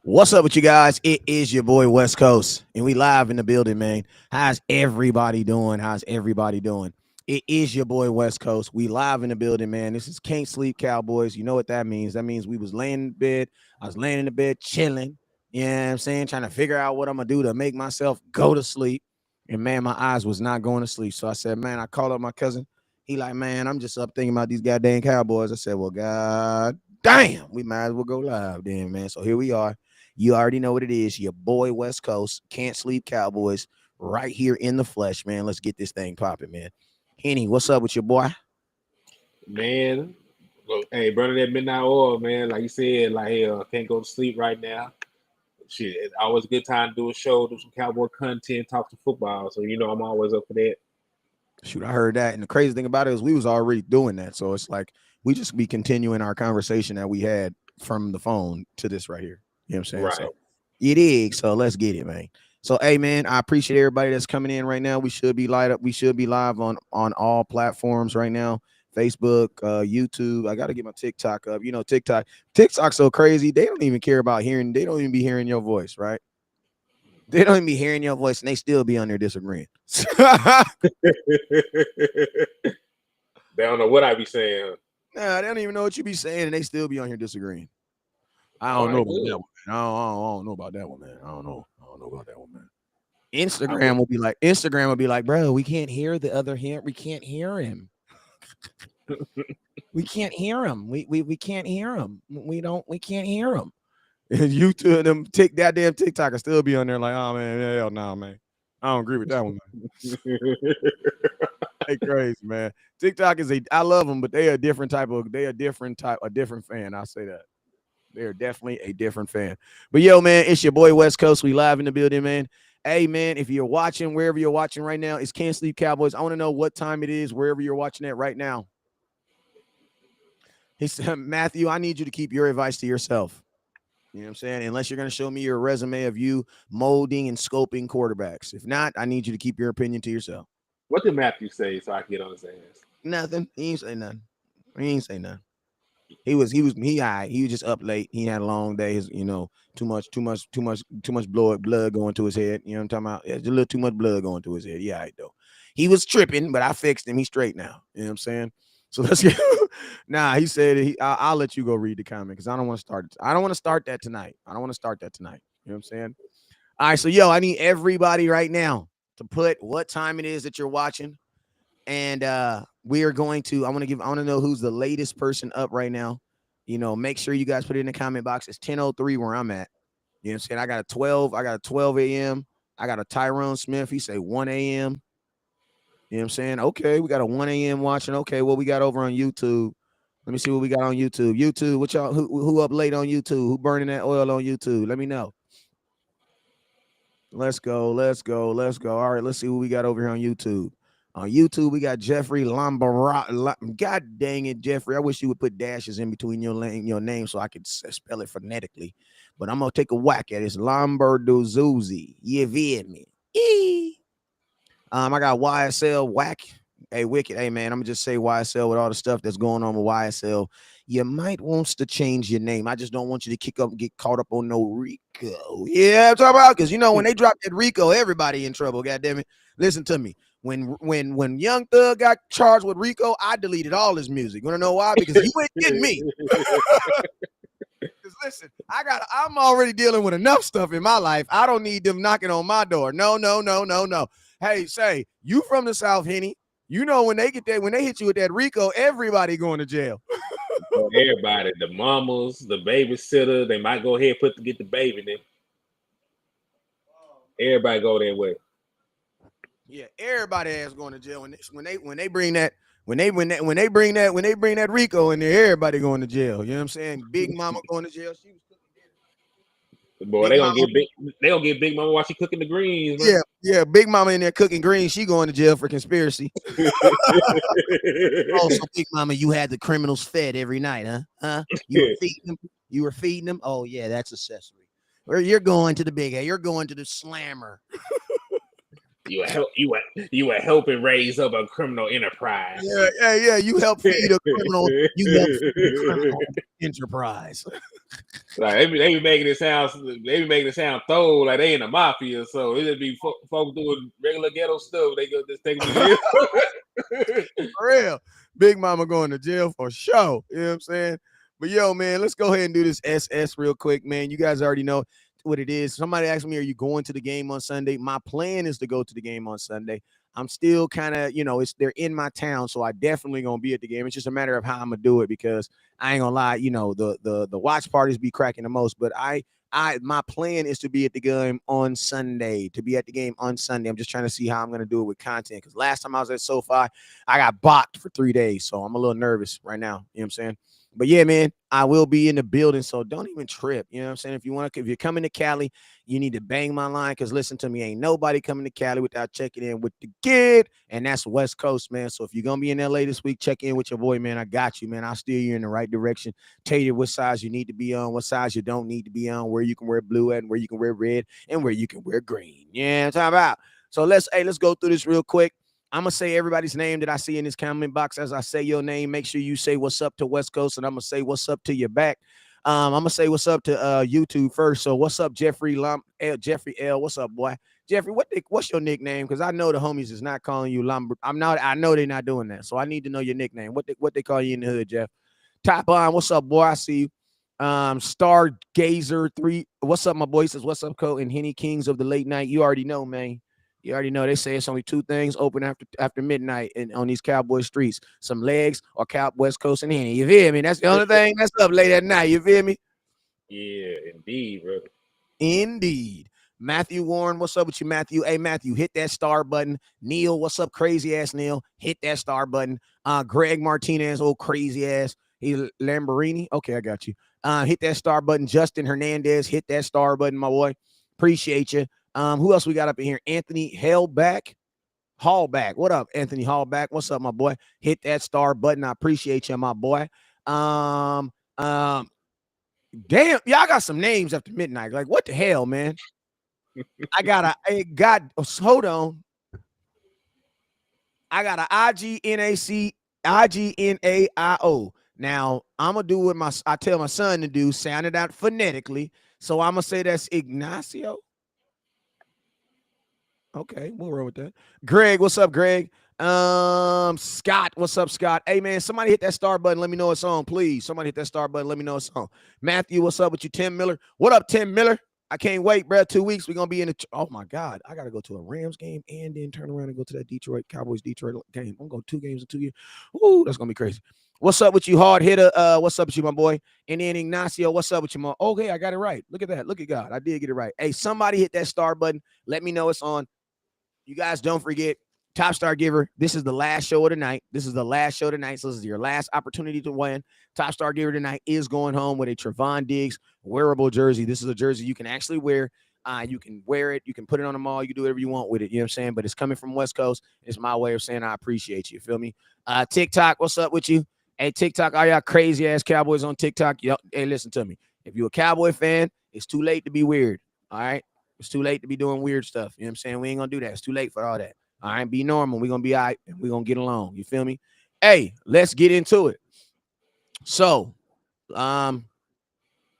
What's up with you guys? It is your boy West Coast, and we live in the building, man. How's everybody doing? How's everybody doing? It is your boy West Coast. We live in the building, man. This is Can't Sleep Cowboys. You know what that means? That means we was laying in bed. I was laying in the bed chilling. You know what I'm saying? Trying to figure out what I'm gonna do to make myself go to sleep. And man, my eyes was not going to sleep. So I said, man, I called up my cousin. He like, man, I'm just up thinking about these goddamn Cowboys. I said, well, god damn, we might as well go live then, man. So here we are. You already know what it is. Your boy West Coast, Can't Sleep Cowboys, right here in the flesh, man. Let's get this thing popping, man. Henny, what's up with your boy? Man, look, hey, burning that midnight oil, man. Like you said, like, hey, can't go to sleep right now. Shit, it's always a good time to do a show, do some cowboy content, talk some football. So I'm always up for that. Shoot, I heard that. And the crazy thing about it is we was already doing that. So it's like we just be continuing our conversation that we had from the phone to this right here. You know what I'm saying? Right. So it is. So let's get it, man. So hey man, I appreciate everybody that's coming in right now. We should be light up. We should be live on all platforms right now. Facebook, YouTube. I got to get my TikTok up. You know, TikTok's so crazy. They don't even care about hearing. They don't even be hearing your voice, right? They don't even be hearing your voice, and they still be on there disagreeing. They don't know what I be saying. Nah, they don't even know what you be saying, and they still be on here disagreeing. I All don't know right, about good. that one. I don't know about that one, man. I don't know. I don't know about that one, man. Instagram will be like, bro, we can't hear the other him. We can't hear him. We can't hear him. We can't hear him. We can't hear him. And you two of them take that damn TikTok and still be on there like, oh man, hell no, man. I don't agree with that one, man. They crazy, man. TikTok I love them, but they a different a different fan. I'll say that. They're definitely a different fan. But yo, man, it's your boy West Coast. We live in the building, man. Hey, man, if you're watching, wherever you're watching right now, it's Can't Sleep Cowboys. I want to know what time it is, wherever you're watching it right now. He said, Matthew, I need you to keep your advice to yourself. You know what I'm saying? Unless you're going to show me your resume of you molding and scoping quarterbacks. If not, I need you to keep your opinion to yourself. What did Matthew say so I can get on his ass? Nothing. He ain't say nothing. He ain't say nothing. He was just up late. He had a long day. Too much blood going to his head. You know what I'm talking about? Yeah, just a little too much blood going to his head. Yeah, I though. He was tripping, but I fixed him. He's straight now. You know what I'm saying? So let's get. Nah, he said I'll let you go read the comment because I don't want to start. I don't want to start that tonight. I don't want to start that tonight. You know what I'm saying? All right, so yo, I need everybody right now to put what time it is that you're watching. And we are going to, I want to know who's the latest person up right now. You know, make sure you guys put it in the comment box. It's 10:03 where I'm at. You know what I'm saying? I got a 12 a.m. I got a Tyrone Smith. He say 1 a.m. You know what I'm saying? Okay, we got a 1 a.m. watching. Okay, what we got over on YouTube? Let me see what we got on YouTube. YouTube, what y'all who up late on YouTube? Who burning that oil on YouTube? Let me know. Let's go. All right, let's see what we got over here on YouTube. On YouTube, we got Jeffrey Lombardo. God dang it, Jeffrey. I wish you would put dashes in between your name so I could spell it phonetically. But I'm going to take a whack at it. It's Lombardo Zuzi. You feel me? Eee. I got YSL whack. Hey, Wicked. Hey, man, I'm going to just say YSL with all the stuff that's going on with YSL. You might want to change your name. I just don't want you to kick up and get caught up on no Rico. Yeah, I'm talking about because, when they dropped that Rico, everybody in trouble. God damn it. Listen to me. When Young Thug got charged with Rico, I deleted all his music. You wanna know why? Because you ain't getting me. Because listen, I'm already dealing with enough stuff in my life. I don't need them knocking on my door. No. Hey, say you from the South, Henny. You know when they hit you with that Rico, everybody going to jail. Everybody, the mamas, the babysitter, they might go ahead and get the baby. Then everybody go that way. Yeah, everybody ass going to jail when they bring that when they bring that Rico in there, everybody going to jail. You know what I'm saying? Big Mama going to jail. She was cooking Boy, Big they gonna Mama. get big. They gonna get Big Mama while she cooking the greens, man. Yeah, Big Mama in there cooking greens. She going to jail for conspiracy. Also, Big Mama, you had the criminals fed every night, huh? Huh? You were feeding them. Oh yeah, that's accessory. Or you're going to the big A. You're going to the slammer. You were helping raise up a criminal enterprise. Yeah. You help feed a criminal. You help feed a criminal enterprise. Like they be making it sound throw like they in the mafia. So it just be folks doing regular ghetto stuff. They go just take me to jail. For real. Big Mama going to jail for sure. You know what I'm saying? But yo, man, let's go ahead and do this SS real quick, man. You guys already know what it is. Somebody asked me, are you going to the game on Sunday? My plan is to go to the game on Sunday. I'm still kind of, they're in my town, so I definitely gonna be at the game. It's just a matter of how I'm gonna do it because I ain't gonna lie, the watch parties be cracking the most, but my plan is to be at the game on Sunday. I'm just trying to see how I'm going to do it with content because last time I was at SoFi, I got blocked for 3 days, so I'm a little nervous right now. You know what I'm saying? But yeah, man, I will be in the building, so don't even trip. You know what I'm saying? If you're coming to Cali, you need to bang my line because listen to me, ain't nobody coming to Cali without checking in with the kid, and that's West Coast, man. So if you're gonna be in LA this week, check in with your boy, man. I got you, man. I'll steer you in the right direction. Tell you what size you need to be on, what size you don't need to be on, where you can wear blue at, and where you can wear red, and where you can wear green. Yeah, I'm talking about. So let's go through this real quick. I'm gonna say everybody's name that I see in this comment box. As I say your name, make sure you say what's up to West Coast, and I'm gonna say what's up to your back. I'm gonna say what's up to YouTube first. So what's up, Jeffrey Jeffrey L? What's up, boy? Jeffrey, what's your nickname? Because I know the homies is not calling you Lombard. I know they're not doing that. So I need to know your nickname. What they call you in the hood, Jeff? Top on, what's up, boy? I see you. Stargazer 3. What's up, my boy? He says, what's up, Cole? And Henny Kings of the late night. You already know, man. You already know. They say it's only two things open after midnight and on these Cowboy streets. Some legs or West Coast and Henny. You feel me? That's the only thing that's up late at night. You feel me? Yeah, indeed, brother. Indeed. Matthew Warren, what's up with you, Matthew? Hey, Matthew, hit that star button. Neil, what's up, crazy ass Neil? Hit that star button. Greg Martinez, old crazy ass. He Lamborghini. Okay, I got you. Hit that star button. Justin Hernandez, hit that star button, my boy. Appreciate you. Who else we got up in here? Anthony Hallback. What up, Anthony Hallback? What's up, my boy? Hit that star button. I appreciate you, my boy. Damn, y'all got some names after midnight. Like, what the hell, man? Hold on. I got a IGNAIO. Now, I'm going to do what I tell my son to do, sound it out phonetically. So I'm going to say that's Ignacio. Okay, we'll roll with that. Greg, what's up, Greg? Scott, what's up, Scott? Hey, man, somebody hit that star button. Let me know it's on, please. Somebody hit that star button. Let me know it's on. Matthew, what's up with you? Tim Miller. What up, Tim Miller? I can't wait, bro. 2 weeks. We're going to be in oh, my God. I got to go to a Rams game and then turn around and go to that Cowboys Detroit game. I'm going to go 2 games in 2 years. Ooh, that's going to be crazy. What's up with you, hard hitter? What's up with you, my boy? And then Ignacio, what's up with you, my? Okay, I got it right. Look at that. Look at God. I did get it right. Hey, somebody hit that star button. Let me know it's on. You guys don't forget, Top Star Giver. This is the last show of the night. So this is your last opportunity to win. Top Star Giver tonight is going home with a Trevon Diggs wearable jersey. This is a jersey you can actually wear. You can wear it. You can put it on the mall. You do whatever you want with it. You know what I'm saying? But it's coming from West Coast. It's my way of saying I appreciate you. Feel me? TikTok, what's up with you? Hey, TikTok, all y'all crazy ass Cowboys on TikTok. Hey, listen to me. If you're a Cowboy fan, it's too late to be weird. All right? It's too late to be doing weird stuff. You know what I'm saying? We ain't going to do that. It's too late for all that. All right? Be normal. We're going to be all right, and we're going to get along. You feel me? Hey, let's get into it. So, I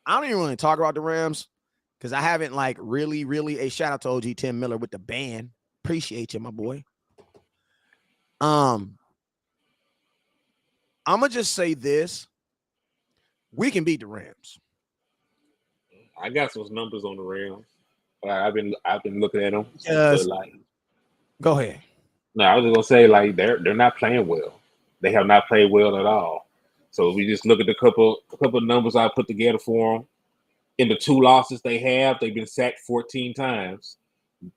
don't even really talk about the Rams because I haven't, like, really, a shout-out to OG Tim Miller with the band. Appreciate you, my boy. I'm going to just say this. We can beat the Rams. I got some numbers on the Rams. I've been looking at them. Go ahead. No, I was just gonna say like they're not playing well. They have not played well at all. So we just look at the couple numbers I put together for them. In the 2 losses they have, they've been sacked 14 times.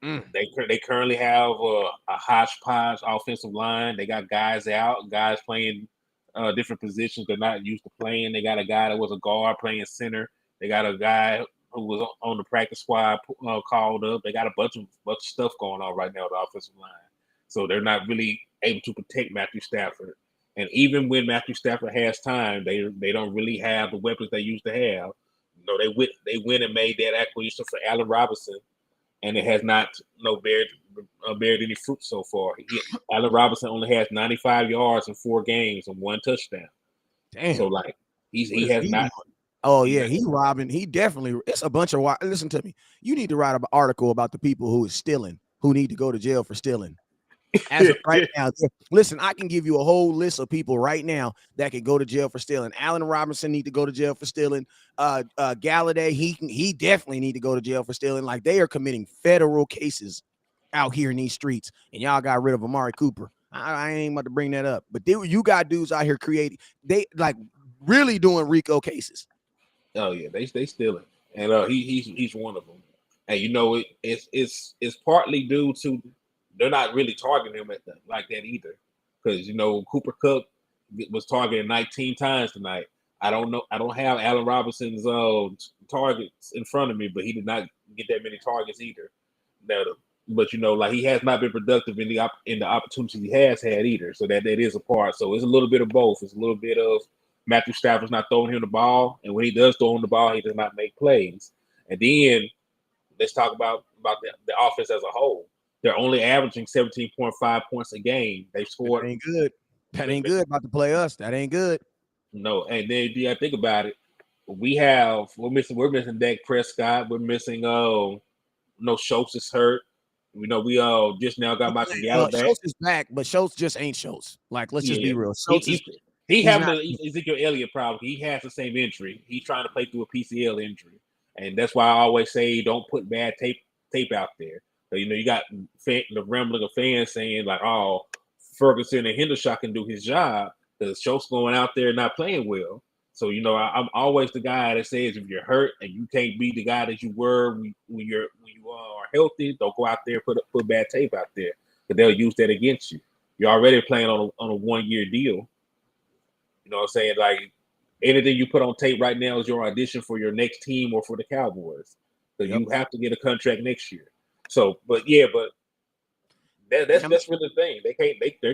They currently have a hodgepodge offensive line. They got guys out, guys playing different positions they're not used to playing. They got a guy that was a guard playing center. They got a guy who was on the practice squad called up. They got a bunch of stuff going on right now with the offensive line. So they're not really able to protect Matthew Stafford. And even when Matthew Stafford has time, they don't really have the weapons they used to have. You know, they went and made that acquisition for Allen Robinson, and it has not bared any fruit so far. Allen Robinson only has 95 yards in 4 games and 1 touchdown. So Damn. like What he is has he doing? not. Oh He yeah, not he robbing. He definitely. It's a bunch of. Listen to me. You need to write an article about the people who is stealing, who need to go to jail for stealing. As of right now, listen, I can give you a whole list of people right now that can go to jail for stealing. Allen Robinson need to go to jail for stealing. Galladay, he definitely need to go to jail for stealing. Like they are committing federal cases out here in these streets, and y'all got rid of Amari Cooper. I ain't about to bring that up, but you got dudes out here creating. They like really doing RICO cases. Oh yeah, they stealing, and he's one of them. And it's partly due to they're not really targeting him like that either, because Cooper Kupp was targeted 19 times tonight. I don't know. I don't have Allen Robinson's targets in front of me, but he did not get that many targets either. Now, but like he has not been productive in the opportunities he has had either. So that is a part. So it's a little bit of both. It's a little bit of Matthew Stafford's not throwing him the ball, and when he does throw him the ball, he does not make plays. And then let's talk about the offense as a whole. They're only averaging 17.5 points a game. They scored. That ain't good. That ain't good. About to play us. That ain't good. No, and then yeah, think about it. We're missing Dak Prescott. We're missing Schultz is hurt. We just now got Michael Gallup back. Schultz is back, but Schultz just ain't Schultz. Like, let's just be real. Schultz he having not, the Ezekiel Elliott problem. He has the same injury. He's trying to play through a PCL injury, and that's why I always say don't put bad tape out there. So, you got the rambling of fans saying like, "Oh, Ferguson and Hendershot can do his job," because Schultz going out there not playing well. So I'm always the guy that says if you're hurt and you can't be the guy that you were when you are healthy, don't go out there put bad tape out there because they'll use that against you. You're already playing on a 1-year deal. You know what I'm saying? Like anything you put on tape right now is your audition for your next team or for the Cowboys. So you have to get a contract next year. So, but that's really the thing.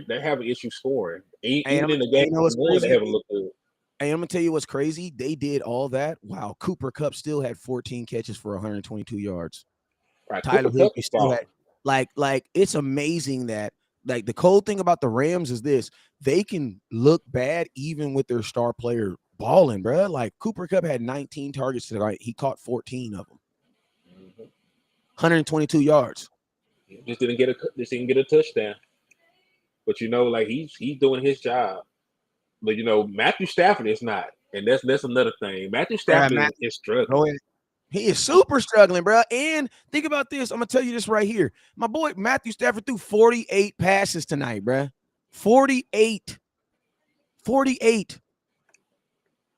They're having issues scoring. Even in the game, they haven't looked good. Hey, I'm gonna tell you what's crazy. They did all that while Cooper Kupp still had 14 catches for 122 yards. Right, Tyler Higbee still had like it's amazing that like the cold thing about the Rams is this: they can look bad even with their star player balling, bro. Like Cooper Kupp had 19 targets tonight. He caught 14 of them. 122 yards. Just didn't get a touchdown. But like he's doing his job. But Matthew Stafford is not, and that's another thing. Matthew Stafford is struggling. He is super struggling, bro. And think about this. I'm gonna tell you this right here. My boy Matthew Stafford threw 48 passes tonight, bro. 48.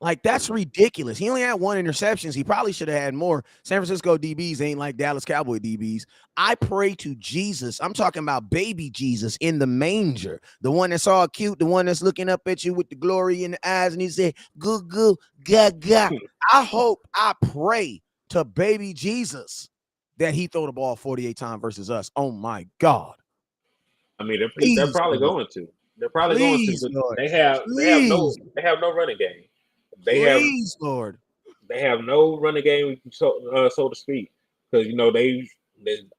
Like that's ridiculous. He only had 1 interception. He probably should have had more. San Francisco DBs ain't like Dallas Cowboy DBs. I pray to Jesus. I'm talking about baby Jesus in the manger, the one that's all cute, the one that's looking up at you with the glory in the eyes, and he said, "Goo goo gaga." I pray to baby Jesus that he throw the ball 48 times versus us. Oh my God. I mean, they're probably going to. They're probably going to. But they have no running game. They have no running game, so to speak, because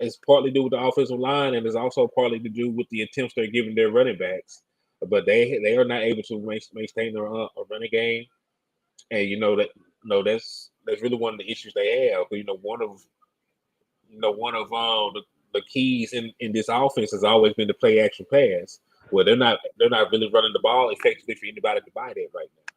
it's partly due with the offensive line, and it's also partly to do with the attempts they're giving their running backs. But they are not able to maintain their running game, and that's really one of the issues they have. One of the keys in this offense has always been the play action pass. Well, they're not really running the ball effectively for anybody to buy that right now.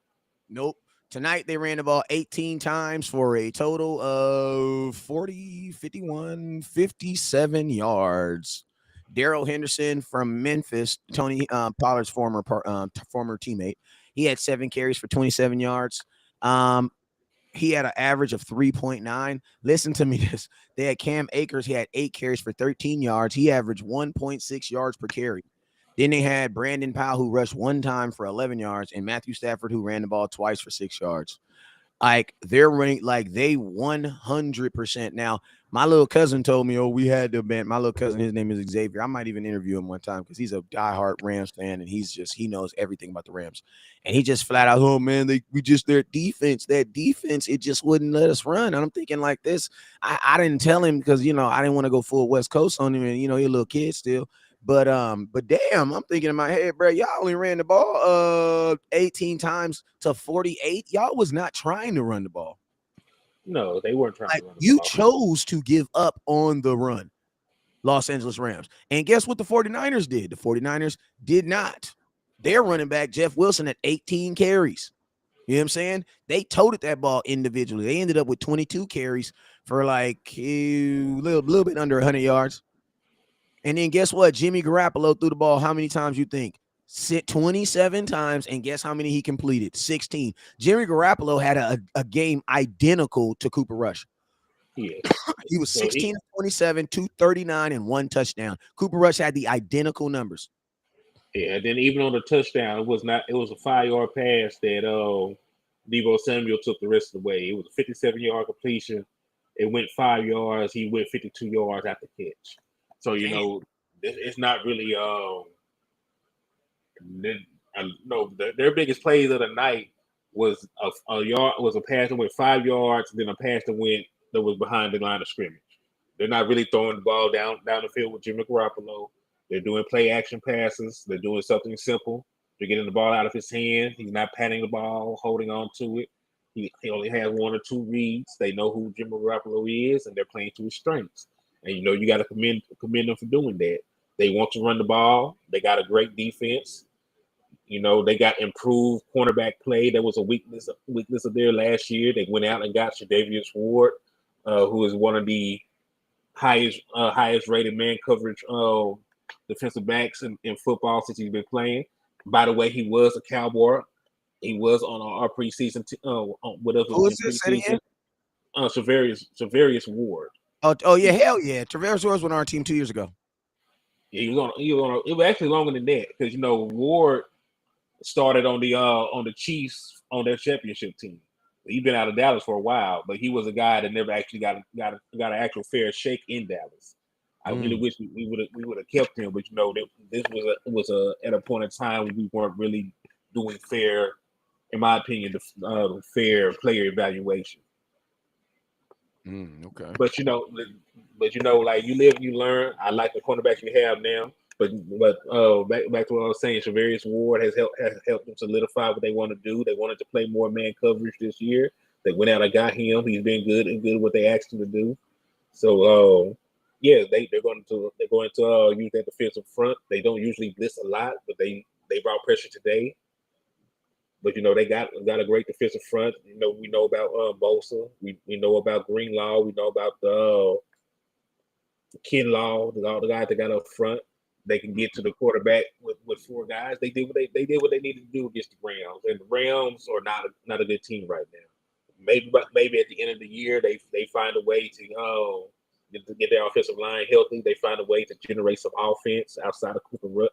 Nope. Tonight, they ran the ball 18 times for a total of 40, 51, 57 yards. Darrell Henderson from Memphis, Tony Pollard's former teammate, he had 7 carries for 27 yards. He had an average of 3.9. Listen to me this. They had Cam Akers. He had 8 carries for 13 yards. He averaged 1.6 yards per carry. Then they had Brandon Powell, who rushed 1 time for 11 yards, and Matthew Stafford, who ran the ball twice for 6 yards. Like they're running like they 100%. Now, my little cousin told me, oh, we had to ban my little cousin. His name is Xavier. I might even interview him one time because he's a diehard Rams fan and he knows everything about the Rams. And he just flat out, oh man, we just their defense, it just wouldn't let us run. And I'm thinking like this. I didn't tell him because I didn't want to go full West Coast on him, and he's a little kid still. But damn, I'm thinking in my head, bro, y'all only ran the ball 18 times to 48. Y'all was not trying to run the ball. No, they weren't trying Like to run the you ball. chose to give up on the run, Los Angeles Rams. And guess what the 49ers did? The 49ers did not. Their running back, Jeff Wilson, at 18 carries. You know what I'm saying? They toted that ball individually. They ended up with 22 carries for like a little bit under 100 yards. And then guess what? Jimmy Garoppolo threw the ball how many times you think? 27 times, and guess how many he completed? 16. Jimmy Garoppolo had a game identical to Cooper Rush. Yeah. He was 16 of 27, 239, and 1 touchdown. Cooper Rush had the identical numbers. Yeah, and then even on the touchdown, it was a 5-yard pass that Deebo Samuel took the rest of the way. It was a 57-yard completion. It went 5 yards. He went 52 yards after catch. So it's not really their biggest plays of the night was a pass that went 5 yards, then a pass that was behind the line of scrimmage. They're not really throwing the ball down the field with Jimmy Garoppolo. They're doing play action passes. They're doing something simple. They're getting the ball out of his hand. He's not patting the ball, holding on to it. He only has 1 or 2 reads. They know who Jimmy Garoppolo is, and they're playing to his strengths. And you got to commend them for doing that. They want to run the ball. They got a great defense. They got improved cornerback play. That was a weakness of theirs last year. They went out and got Tre'Davious Ward, who is one of the highest rated man coverage defensive backs in football since he's been playing. By the way, he was a Cowboy. He was on our preseason with us Who in is this? preseason. Travarius Ward. Oh yeah, hell yeah. Travarius Ward was on our team 2 years ago. Yeah, it was actually longer than that because Ward started on the Chiefs on their championship team. He's been out of Dallas for a while, but he was a guy that never actually got an actual fair shake in Dallas. I really wish we would have kept him, but this was at a point in time when we weren't really doing fair, in my opinion, the fair player evaluation. Okay. But like you live, you learn. I like the cornerbacks we have now. But back to what I was saying, Travarius Ward has helped them solidify what they want to do. They wanted to play more man coverage this year. They went out and got him. He's been good what they asked him to do. So they're going to use that defensive front. They don't usually blitz a lot, but they brought pressure today. But they got a great defensive front. We know about Bosa. We know about Greenlaw. We know about the Kinlaw, all the guys that got up front. They can get to the quarterback with 4 guys. They did what they needed to do against the Rams, and the Rams are not a good team right now. Maybe at the end of the year they find a way to get their offensive line healthy. They find a way to generate some offense outside of Cooper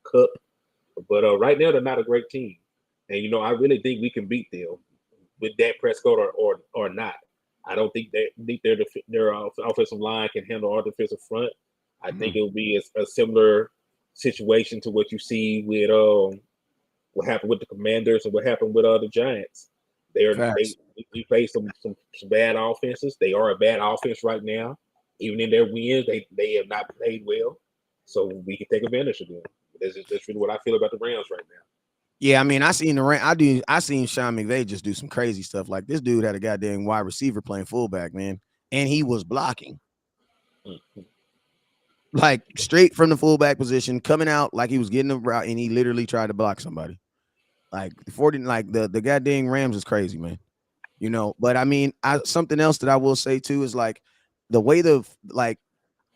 Kupp. But right now they're not a great team, and I really think we can beat them with Dak Prescott or not. I don't think their offensive line can handle our defensive front. I think it will be a similar situation to what you see with what happened with the Commanders and what happened with the Giants. We play some bad offenses. They are a bad offense right now. Even in their wins, they have not played well. So we can take advantage of them. That's really what I feel about the Rams right now. Yeah, I mean, I seen Sean McVay just do some crazy stuff. Like this dude had a goddamn wide receiver playing fullback, man, and he was blocking. Mm-hmm. Like straight from the fullback position, coming out like he was getting a route, and he literally tried to block somebody. Like the goddamn Rams is crazy, man. But I mean, something else that I will say too is like the way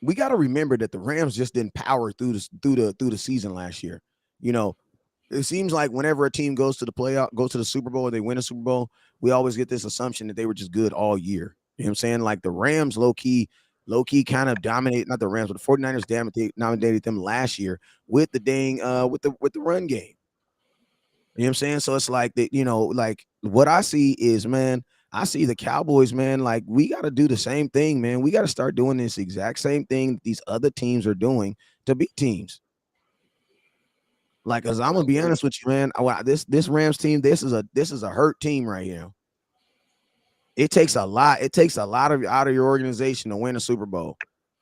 we got to remember that the Rams just didn't power through the season last year. It seems like whenever a team goes to the Super Bowl, or they win a Super Bowl, we always get this assumption that they were just good all year. You know what I'm saying? Like the Rams low key kind of dominate, not the Rams, but the 49ers dominated them last year with the dang with the run game. You know what I'm saying? So it's like that, like what I see is, man, I see the Cowboys, man, like we got to do the same thing, man. We got to start doing this exact same thing that these other teams are doing to beat teams. Like, cause I'm I gonna be agree. honest with you, man. This Rams team, this is a hurt team right here. It takes a lot. It takes a lot of out of your organization to win a Super Bowl.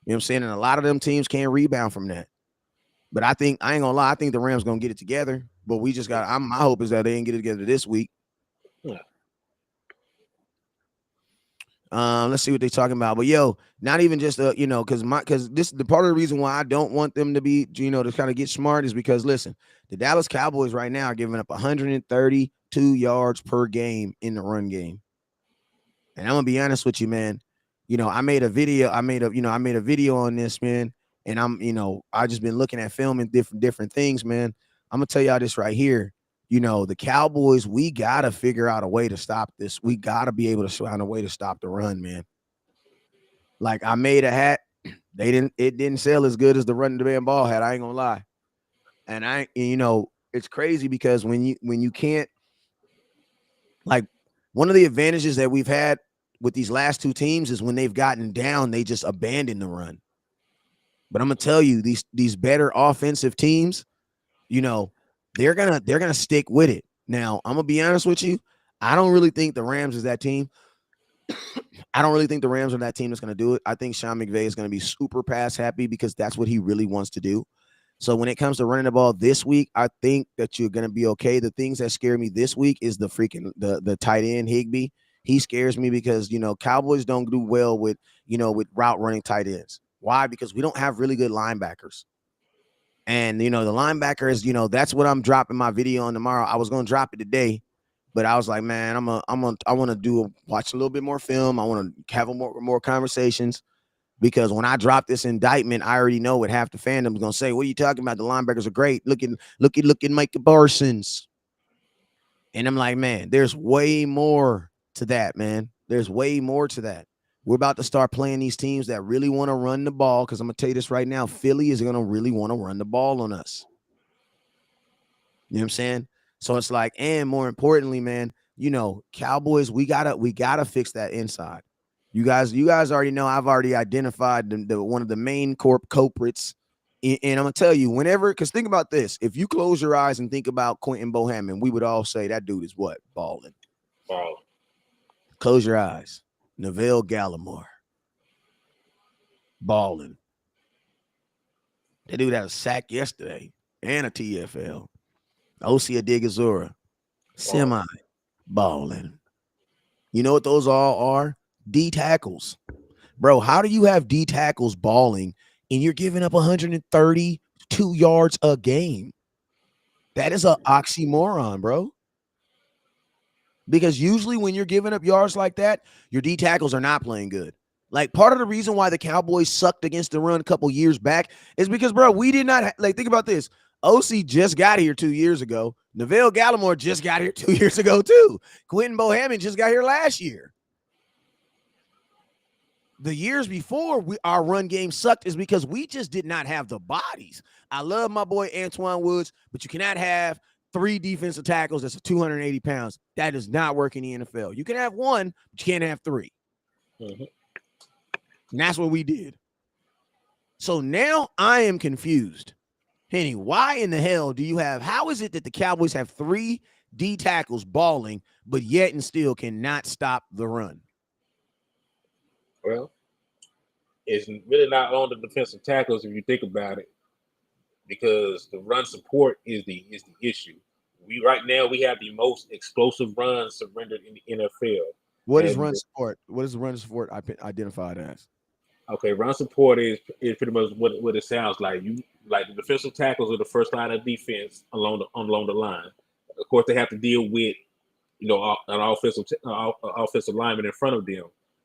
You know what I'm saying? And a lot of them teams can't rebound from that. But I ain't gonna lie. I think the Rams gonna get it together. But we just got. My hope is that they didn't get it together this week. Yeah. Let's see what they're talking about. But yo, not even just because this the part of the reason why I don't want them to be, to kind of get smart is because listen, the Dallas Cowboys right now are giving up 132 yards per game in the run game. And I'm gonna be honest with you, man. I made a video. I made a video on this, man. And I just been looking at film and different things, man. I'm gonna tell y'all this right here. The Cowboys, we gotta figure out a way to stop this. We gotta be able to find a way to stop the run, man. Like I made a hat. It didn't sell as good as the run the band ball hat. I ain't gonna lie. And it's crazy because when you can't, like, one of the advantages that we've had with these last two teams is when they've gotten down, they just abandon the run. But I'm gonna tell you, these better offensive teams, they're gonna stick with it. Now, I'm gonna be honest with you. I don't really think the Rams is that team. I don't really think the Rams are that team that's gonna do it. I think Sean McVay is gonna be super pass happy because that's what he really wants to do. So when it comes to running the ball this week, I think that you're gonna be okay. The things that scare me this week is the tight end Higbee. He scares me because Cowboys don't do well with route running tight ends. Why? Because we don't have really good linebackers. And the linebackers, that's what I'm dropping my video on tomorrow. I was gonna drop it today, but I was like, man, I want to watch a little bit more film. I want to have more conversations because when I drop this indictment, I already know what half the fandom's gonna say. What are you talking about? The linebackers are great. Look at Micah Parsons. And I'm like, man, there's way more to that, man. There's way more to that. We're about to start playing these teams that really want to run the ball. Because I'm gonna tell you this right now, Philly is gonna really want to run the ball on us. You know what I'm saying? So it's like, and more importantly, man, Cowboys, we gotta fix that inside. You guys already know I've already identified the one of the main culprits. And I'm gonna tell you, because think about this: if you close your eyes and think about Quentin Bohannon, we would all say that dude is what balling. Wow. Close your eyes. Neville Gallimore balling. That dude had a sack yesterday and a TFL. Osia Digazura Wow. semi balling. You know what those all are? D tackles. Bro, how do you have D tackles balling and you're giving up 132 yards a game? That is an oxymoron, bro. Because usually when you're giving up yards like that, your D tackles are not playing good. Like part of the reason why the Cowboys sucked against the run a couple years back is because, bro, we did not think about this. OC just got here 2 years ago. Neville Gallimore just got here 2 years ago too. Quentin Bohannon just got here last year. The years before our run game sucked is because we just did not have the bodies. I love my boy Antoine Woods, but you cannot have 3 defensive tackles that's 280 pounds. That does not work in the NFL. You can have 1, but you can't have 3. Mm-hmm. And that's what we did. So now I am confused. Henny, why in the hell do you how is it that the Cowboys have 3 D tackles balling, but yet and still cannot stop the run? Well, it's really not on the defensive tackles if you think about it, because the run support is the issue. We have the most explosive runs surrendered in the NFL. What is And run support? What is run support identified as? okay, run support is pretty much what it sounds like. You like the defensive tackles are the first line of defense along the line. Of course, they have to deal with an offensive lineman in front of them,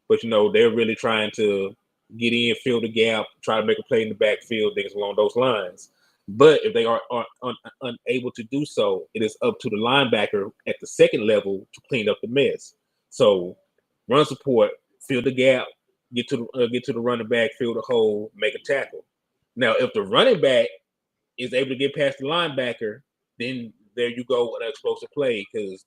but they're really trying to get in, fill the gap, try to make a play in the backfield, things along those lines. But if they are unable to do so, it is up to the linebacker at the second level to clean up the mess. So, run support, fill the gap, get to the running back, fill the hole, make a tackle. Now, if the running back is able to get past the linebacker, then there you go with an explosive play because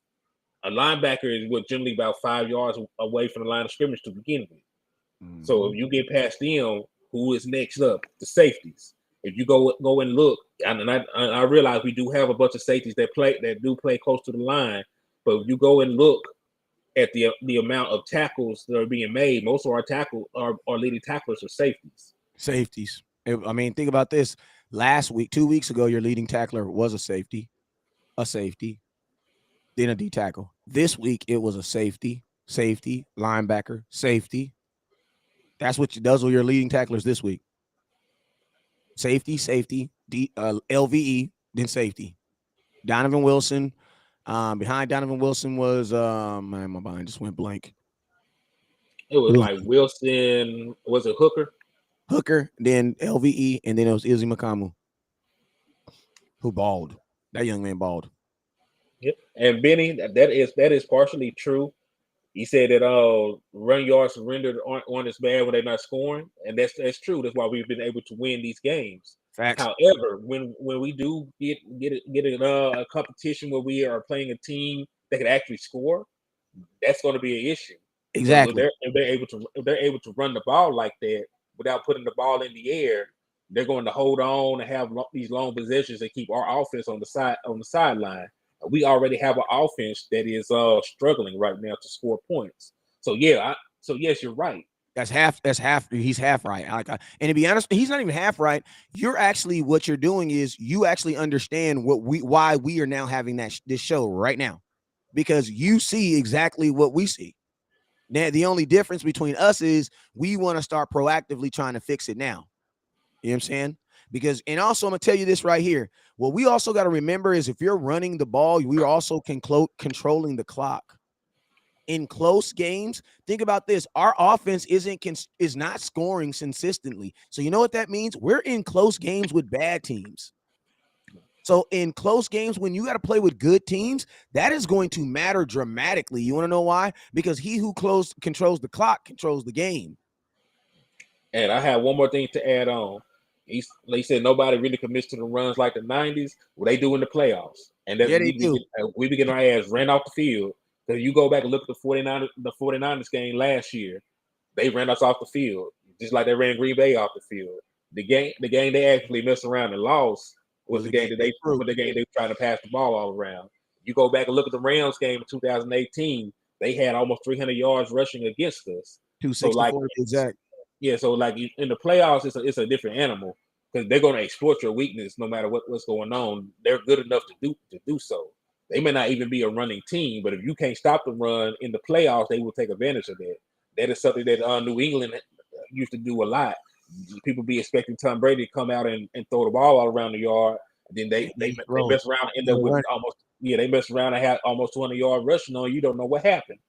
a linebacker is what generally about 5 yards away from the line of scrimmage to begin with. So if you get past them, who is next up? The safeties. If you go and look, and I realize we do have a bunch of safeties that do play close to the line, but if you go and look at the amount of tackles that are being made, most of our leading tacklers are safeties. Safeties. I mean, think about this. Last week, 2 weeks ago, your leading tackler was a safety, then a D tackle. This week, it was a safety, linebacker, safety. That's what those were your leading tacklers this week. Safety, LVE, then safety. Donovan Wilson. Behind Donovan Wilson was man, my mind just went blank. It was like Wilson, was it Hooker, then LVE, and then it was Izzy Makamu, who balled. That young man balled. Yep. And Benny, that is partially true. He said that run yards surrendered aren't as bad when they're not scoring, and that's true. That's why we've been able to win these games. Facts. However, when we do get a competition where we are playing a team that can actually score, that's going to be an issue. Exactly. If they're able to run the ball like that without putting the ball in the air, they're going to hold on and have these long possessions and keep our offense on the sideline. We already have an offense that is struggling right now to score points. So yes, you're right. That's half. He's half right. And to be honest, he's not even half right. What you're doing is you actually understand why we are now having this show right now, because you see exactly what we see. Now, the only difference between us is we want to start proactively trying to fix it now. You know what I'm saying? Because, and also I'm going to tell you this right here. What we also got to remember is if you're running the ball, we are also controlling the clock. In close games, think about this. Our offense is not scoring consistently. So you know what that means? We're in close games with bad teams. So in close games, when you got to play with good teams, that is going to matter dramatically. You want to know why? Because he who controls the clock controls the game. And I have one more thing to add on. He said nobody really commits to the runs like the 90s. What they do in the playoffs. And that we be getting our ass ran off the field. Because you go back and look at the 49ers game last year, they ran us off the field, just like they ran Green Bay off the field. The game they actually messed around and lost was the game that they were trying to pass the ball all around. You go back and look at the Rams game in 2018, they had almost 300 yards rushing against us. 264 exact. Yeah, so like in the playoffs, it's a different animal because they're going to exploit your weakness no matter what's going on. They're good enough to do so. They may not even be a running team, but if you can't stop the run in the playoffs, they will take advantage of that. That is something that New England used to do a lot. People be expecting Tom Brady to come out and throw the ball all around the yard. And then they mess around and end up with they mess around and have almost 200-yard rushing on. You don't know what happened.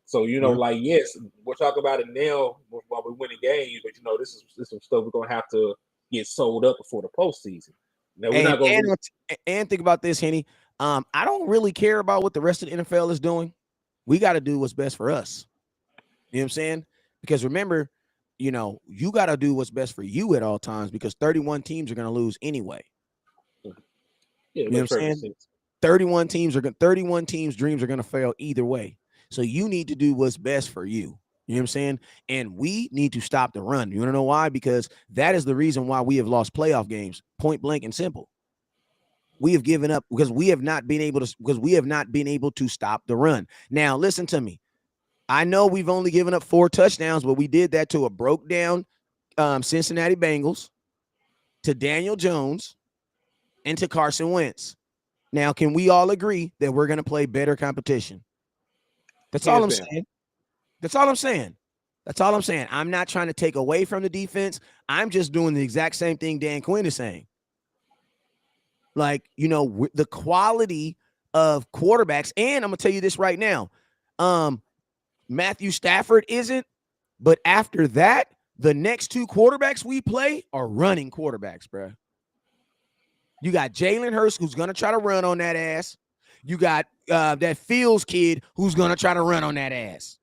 So, yes, we'll talk about it now while we're winning games, but, this is some stuff we're going to have to get sold up before the postseason. Now, we're not going to and think about this, Henny. I don't really care about what the rest of the NFL is doing. We got to do what's best for us. You know what I'm saying? Because remember, you got to do what's best for you at all times because 31 teams are going to lose anyway. Yeah, you know what I'm saying? 31 teams dreams are going to fail either way. So you need to do what's best for you. You know what I'm saying? And we need to stop the run. You want to know why? Because that is the reason why we have lost playoff games, point blank and simple. We have given up because we have not been able to stop the run. Now, listen to me. I know we've only given up 4 touchdowns, but we did that to a broke down Cincinnati Bengals, to Daniel Jones, and to Carson Wentz. Now, can we all agree that we're going to play better competition? That's all I'm saying. That's all I'm saying. I'm not trying to take away from the defense. I'm just doing the exact same thing Dan Quinn is saying. Like, the quality of quarterbacks, and I'm going to tell you this right now. Matthew Stafford isn't, but after that, the next 2 quarterbacks we play are running quarterbacks, bro. You got Jalen Hurts, who's going to try to run on that ass. You got that Fields kid who's going to try to run on that ass.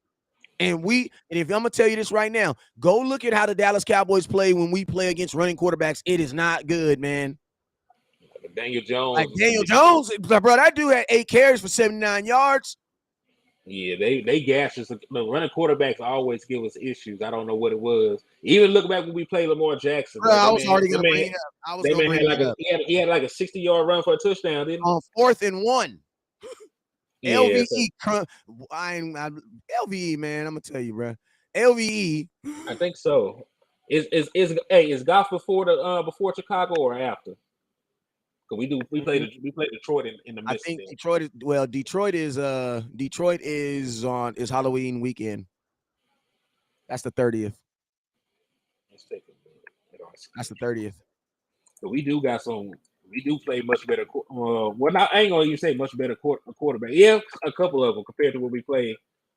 And if I'm going to tell you this right now, go look at how the Dallas Cowboys play when we play against running quarterbacks. It is not good, man. Daniel Like Jones. Daniel Jones, bro, that dude had 8 carries for 79 yards. Yeah, they gassed us. The running quarterbacks always give us issues. I don't know what it was. Even look back when we played Lamar Jackson, Bro, like I was already gonna bring it up. I was that gonna man bring had like it a up. he had like a 60-yard run for a touchdown, didn't he? On 4th and 1. Yeah, so LVE, LVE, man. I'm gonna tell you, bro. LVE. I think so. Is Goff before Chicago or after? Because we played Detroit in the I midst of think them. Detroit is Halloween weekend. That's the 30th. Let's take a look at our That's the schedule. 30th. But we do got some. We do play much better. Well, not, I ain't gonna even say much better quarterback. Yeah, a couple of them compared to what we play.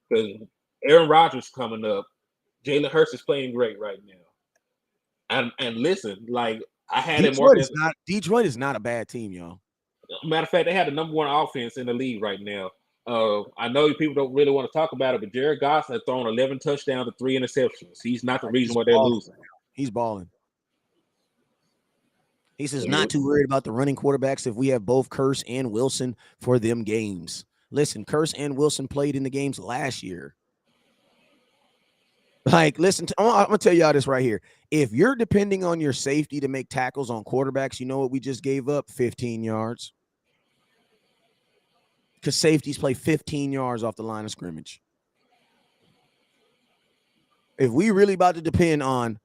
Because Aaron Rodgers coming up, Jalen Hurts is playing great right now. And listen, like I had him marked as. Detroit is not a bad team, y'all. Matter of fact, they had the number 1 offense in the league right now. I know people don't really want to talk about it, but Jared Goff has thrown 11 touchdowns to 3 interceptions. He's not the reason why they're losing. He's balling. He says So, not too worried about the running quarterbacks if we have both Curse and Wilson for them games. Listen, Curse and Wilson played in the games last year. Like, listen, I'm going to tell y'all this right here. If you're depending on your safety to make tackles on quarterbacks, you know what we just gave up? 15 yards. Because safeties play 15 yards off the line of scrimmage. If we really about to depend on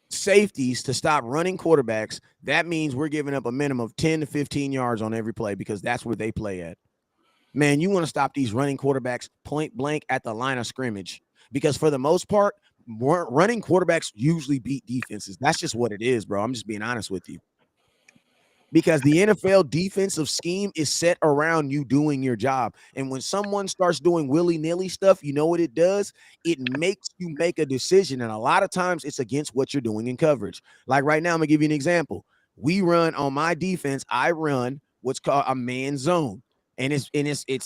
safeties to stop running quarterbacks, that means we're giving up a minimum of 10 to 15 yards on every play because that's where they play at. Man, you want to stop these running quarterbacks point blank at the line of scrimmage because for the most part, running quarterbacks usually beat defenses. That's just what it is, bro. I'm just being honest with you. Because the NFL defensive scheme is set around you doing your job. And when someone starts doing willy-nilly stuff, you know what it does? It makes you make a decision. And a lot of times it's against what you're doing in coverage. Like right now, I'm going to give you an example. We run on my defense. I run what's called a man zone. And it's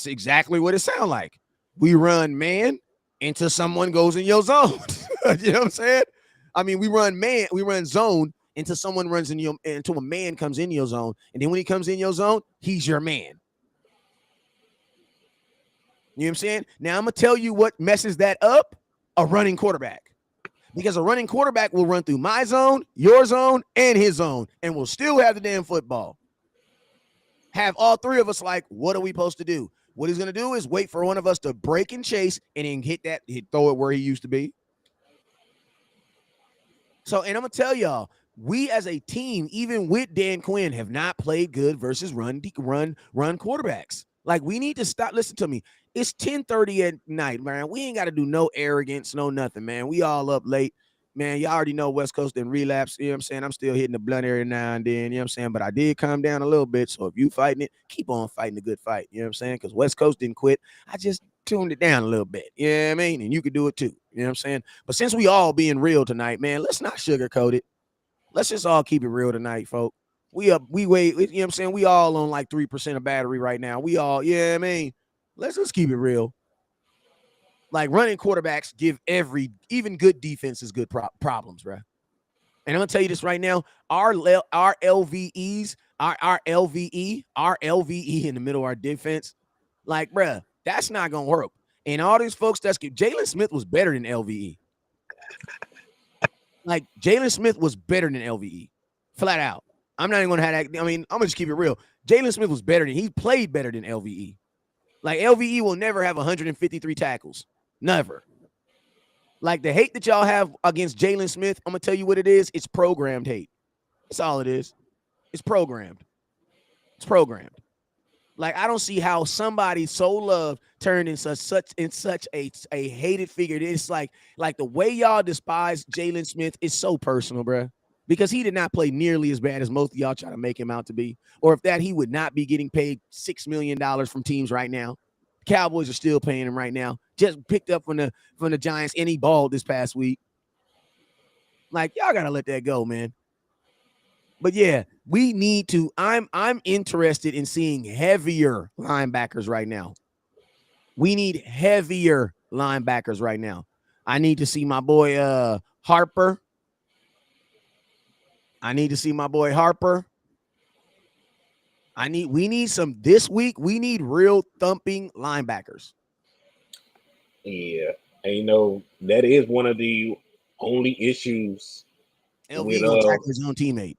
exactly what it sounds like. We run man until someone goes in your zone. You know what I'm saying? I mean, we run zone until someone runs until a man comes in your zone. And then when he comes in your zone, he's your man. You know what I'm saying? Now I'm going to tell you what messes that up: a running quarterback. Because a running quarterback will run through my zone, your zone, and his zone, and will still have the damn football. Have all 3 of us like, what are we supposed to do? What he's going to do is wait for one of us to break and chase and then throw it where he used to be. So, and I'm going to tell y'all, we as a team, even with Dan Quinn, have not played good versus run quarterbacks. Like, we need to stop. Listen to me. It's 10:30 at night, man. We ain't got to do no arrogance, no nothing, man. We all up late. Man, y'all already know West Coast didn't relapse. You know what I'm saying? I'm still hitting the blunt area now and then. You know what I'm saying? But I did calm down a little bit. So if you fighting it, keep on fighting a good fight. You know what I'm saying? Because West Coast didn't quit. I just tuned it down a little bit. You know what I mean? And you could do it too. You know what I'm saying? But since we all being real tonight, man, let's not sugarcoat it. Let's just all keep it real tonight, folks. We wait, you know what I'm saying? We all on like 3% of battery right now. We all, yeah, I mean, let's just keep it real. Like running quarterbacks give even good defenses good problems, bro. And I'm gonna tell you this right now: our LVEs, our LVE in the middle of our defense, like, bro, that's not gonna work. And all these folks Jalen Smith was better than LVE. Like Jalen Smith was better than LVE, flat out. I'm not even gonna have that. I mean, I'm gonna just keep it real. Jalen Smith was better he played better than LVE. Like LVE will never have 153 tackles. Never. Like the hate that y'all have against Jalen Smith, I'm gonna tell you what it is. It's programmed hate. That's all it is. It's programmed. It's programmed. Like I don't see how somebody so loved turned in such a hated figure. It's like the way y'all despise Jalen Smith is so personal, bro. Because he did not play nearly as bad as most of y'all try to make him out to be. Or if that, he would not be getting paid $6 million from teams right now. Cowboys are still paying him right now. Just picked up from the Giants, and he balled this past week. Like, y'all gotta let that go, man. But yeah, we need to. I'm interested in seeing heavier linebackers right now. We need heavier linebackers right now. I need to see my boy Harper. I need to see my boy Harper. We need some this week. We need real thumping linebackers. Yeah, and you know that is one of the only issues with LV gonna tackle his own teammate.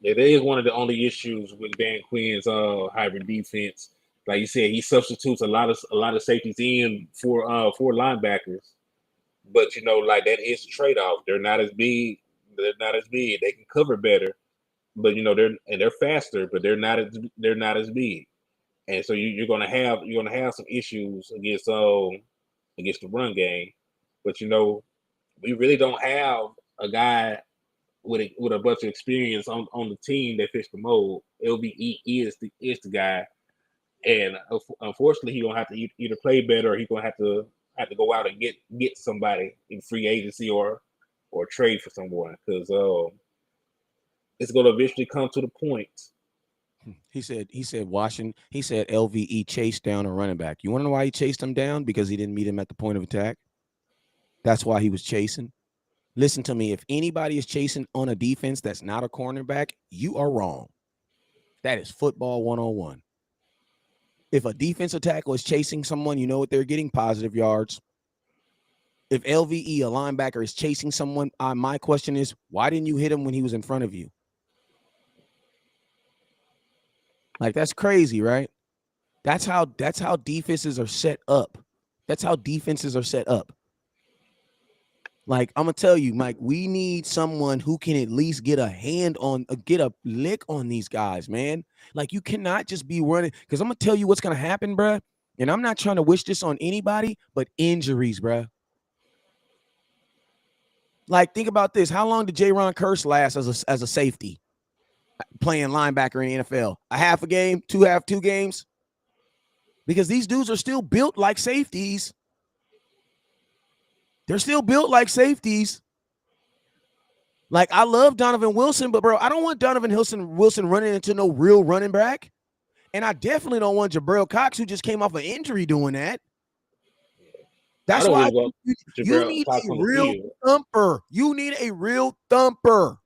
it is one of the only issues with Dan Quinn's hybrid defense. Like you said, he substitutes a lot of safeties in for linebackers, but you know, like that is a trade off. They're not as big. They're not as big. They can cover better, but you know they're faster, but they're not as big. And so you're gonna have some issues against the run game. But you know, we really don't have a guy with a bunch of experience on the team that fits the mold. LVE is the guy, and unfortunately, he's gonna have to either play better or he's gonna have to go out and get somebody in free agency or trade for someone because it's gonna eventually come to the point. He said Washington. He said LVE chased down a running back. You want to know why he chased him down? Because he didn't meet him at the point of attack. That's why he was chasing. Listen to me. If anybody is chasing on a defense that's not a cornerback, you are wrong. That is football 101. If a defensive tackle is chasing someone, you know what they're getting? Positive yards. If LVE, a linebacker, is chasing someone, my question is, why didn't you hit him when he was in front of you? Like, that's crazy, right? That's how defenses are set up. That's how defenses are set up. Like, I'm gonna tell you, Mike, we need someone who can at least get a lick on these guys, man. Like, you cannot just be running, because I'm gonna tell you what's gonna happen, bruh. And I'm not trying to wish this on anybody, but injuries, bruh. Like, think about this. How long did J-Ron Curse last as a safety playing linebacker in the NFL? A half a game, two games? Because these dudes are still built like safeties. They're still built like safeties. Like, I love Donovan Wilson, but, bro, I don't want Donovan Wilson running into no real running back. And I definitely don't want Jabril Cox, who just came off an injury, doing that. That's why you need a real thumper. You need a real thumper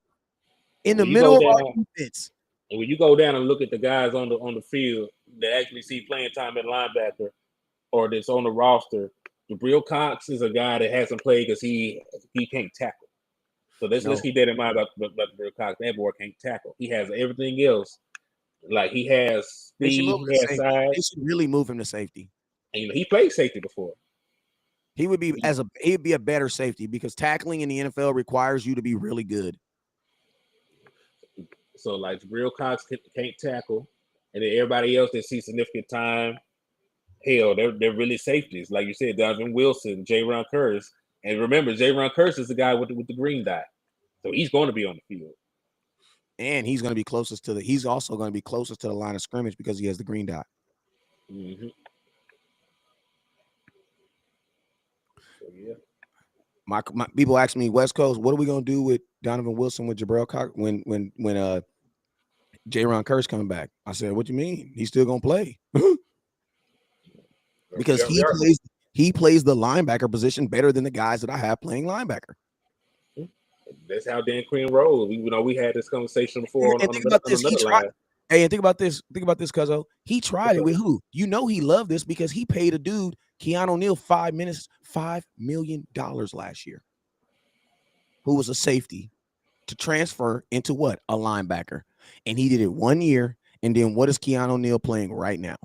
in the middle of our defense. And when you go down and look at the guys on the field that actually see playing time at linebacker or that's on the roster, Jabril Cox is a guy that hasn't played because he can't tackle. So let's keep that in mind about Jabril Cox. That boy can't tackle. He has everything else. Like, he has speed, he has size. They should really move him to safety. And, you know, he played safety before. He'd be a better safety because tackling in the NFL requires you to be really good. So, like, Jabril Cox can't tackle, and then everybody else that sees significant time, hell, they're really safeties. Like you said, Donovan Wilson, J-Ron Curse. And remember, J-Ron Curse is the guy with the green dot. So he's going to be on the field. And he's going to be he's also going to be closest to the line of scrimmage because he has the green dot. Mm-hmm. So, yeah. My people ask me, West Coast, what are we going to do with Donovan Wilson with Jabril Cox when J-Ron Curse coming back? I said, what do you mean? He's still going to play. Because he plays the linebacker position better than the guys that I have playing linebacker. That's how Dan Quinn rolls. We had this conversation before on another line. Hey, and think about this. Think about this, Cuzzo. He tried it with who? You know he loved this because he paid a dude, Keanu O'Neal, $5 million last year, who was a safety, to transfer into what? A linebacker. And he did it 1 year. And then what is Keanu O'Neal playing right now?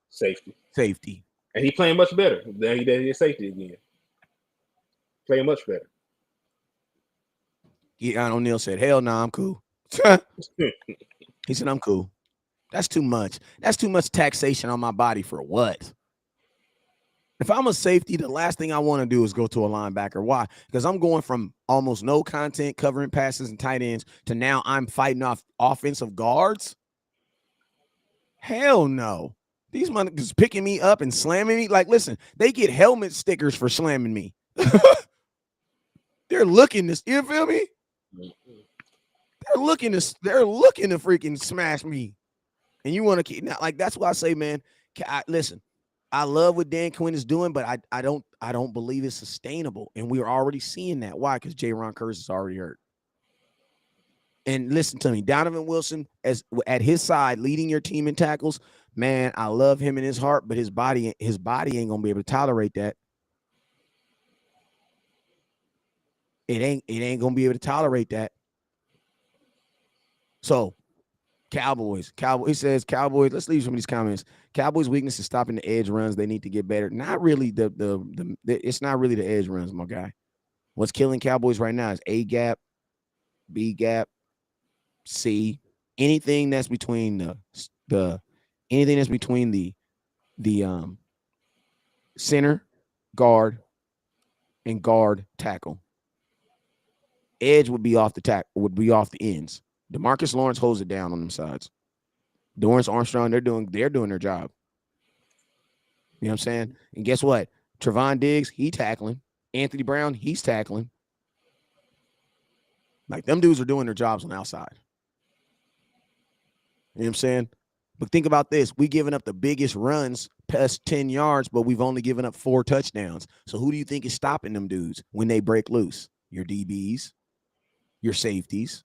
Safety. And he playing much better. Then he did safety again. Playing much better. Keanu O'Neal said, hell no, I'm cool. He said, I'm cool. That's too much. That's too much taxation on my body for what? If I'm a safety, the last thing I want to do is go to a linebacker. Why? Because I'm going from almost no content covering passes and tight ends to now I'm fighting off offensive guards. Hell no. These motherfuckers picking me up and slamming me. Like, listen, they get helmet stickers for slamming me. They're looking to, you feel me? They're looking to freaking smash me. And you want to keep, like, that's why I say, man, listen, I love what Dan Quinn is doing, but I don't believe it's sustainable. And we're already seeing that. Why? Because J-Ron Curse is already hurt. And listen to me, Donovan Wilson as at his side, leading your team in tackles. Man, I love him in his heart, but his body ain't gonna be able to tolerate that. It ain't gonna be able to tolerate that. So Cowboys. He says Cowboys. Let's leave some of these comments. Cowboys' weakness is stopping the edge runs. They need to get better. Not really it's not really the edge runs, my guy. What's killing Cowboys right now is A gap, B gap, C. Anything that's between the anything that's between the center, guard, and guard tackle. Edge would be off the ends. DeMarcus Lawrence holds it down on them sides. Dorrance Armstrong, they're doing their job. You know what I'm saying? And guess what? Trevon Diggs, he tackling. Anthony Brown, he's tackling. Like them dudes are doing their jobs on the outside. You know what I'm saying? But think about this. We giving up the biggest runs past 10 yards, but we've only given up 4 touchdowns. So who do you think is stopping them dudes when they break loose? Your DBs, your safeties.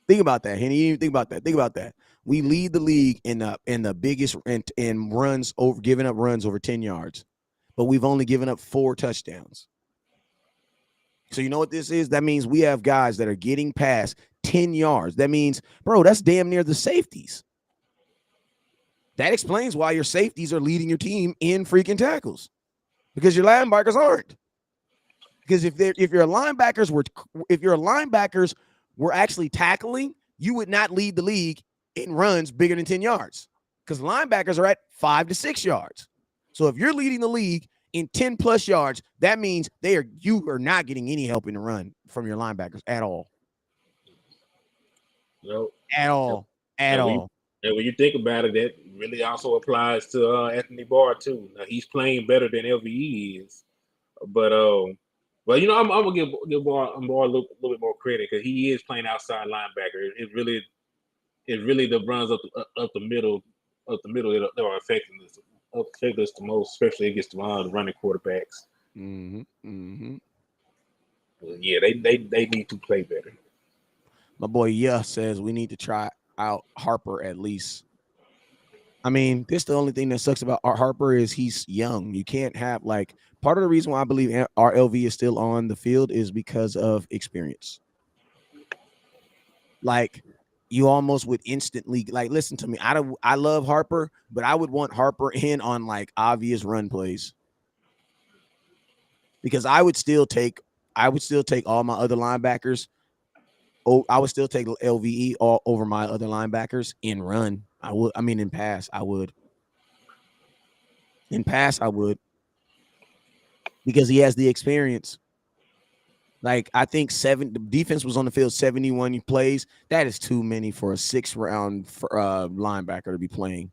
Think about that, Henny. You didn't even think about that. Think about that. We lead the league in the biggest in runs over giving up runs over 10 yards, but we've only given up 4 touchdowns. So you know what this is? That means we have guys that are getting past 10 yards. That means, bro, that's damn near the safeties. That explains why your safeties are leading your team in freaking tackles, because your linebackers aren't. Because if your linebackers were actually tackling, you would not lead the league in runs bigger than 10 yards, because linebackers are at 5 to 6 yards. So if you're leading the league in 10 plus yards, that means you are not getting any help in the run from your linebackers at all. No. At all. At all. And when you think about it, that really also applies to Anthony Barr too. Now, he's playing better than LVE is, but you know, I'm gonna give Barr a little bit more credit, because he is playing outside linebacker. It really the runs up the middle that are affecting us the most, especially against the running quarterbacks. Mm-hmm. Mm-hmm. Yeah, they need to play better. My boy says we need to try out Harper at least. I mean, this the only thing that sucks about Harper is he's young. You can't have part of the reason why I believe our LV is still on the field is because of experience. Like, you almost would instantly listen to me. I love Harper, but I would want Harper in on obvious run plays, because I would still take all my other linebackers. Oh, I would still take LVE all over my other linebackers in run. I would. I mean, in pass, I would. In pass, I would, because he has the experience. I think the defense was on the field 71 plays. That is too many for a 6th round linebacker to be playing.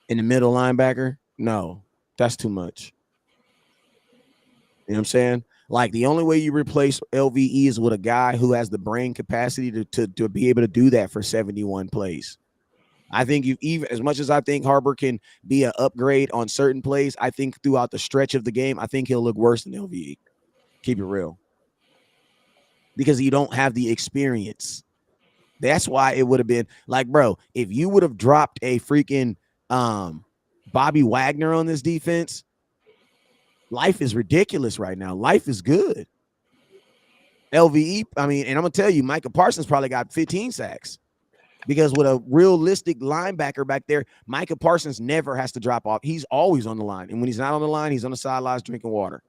In the middle linebacker, no, that's too much. You know what I'm saying? The only way you replace LVE is with a guy who has the brain capacity to be able to do that for 71 plays. I think even as much as I think Harper can be an upgrade on certain plays, I think throughout the stretch of the game, I think he'll look worse than LVE. Keep it real. Because you don't have the experience. That's why it would have been bro, if you would have dropped a freaking Bobby Wagner on this defense, life is ridiculous right now. Life is good. LVE, I mean, and I'm going to tell you, Micah Parsons probably got 15 sacks, because with a realistic linebacker back there, Micah Parsons never has to drop off. He's always on the line. And when he's not on the line, he's on the sidelines drinking water.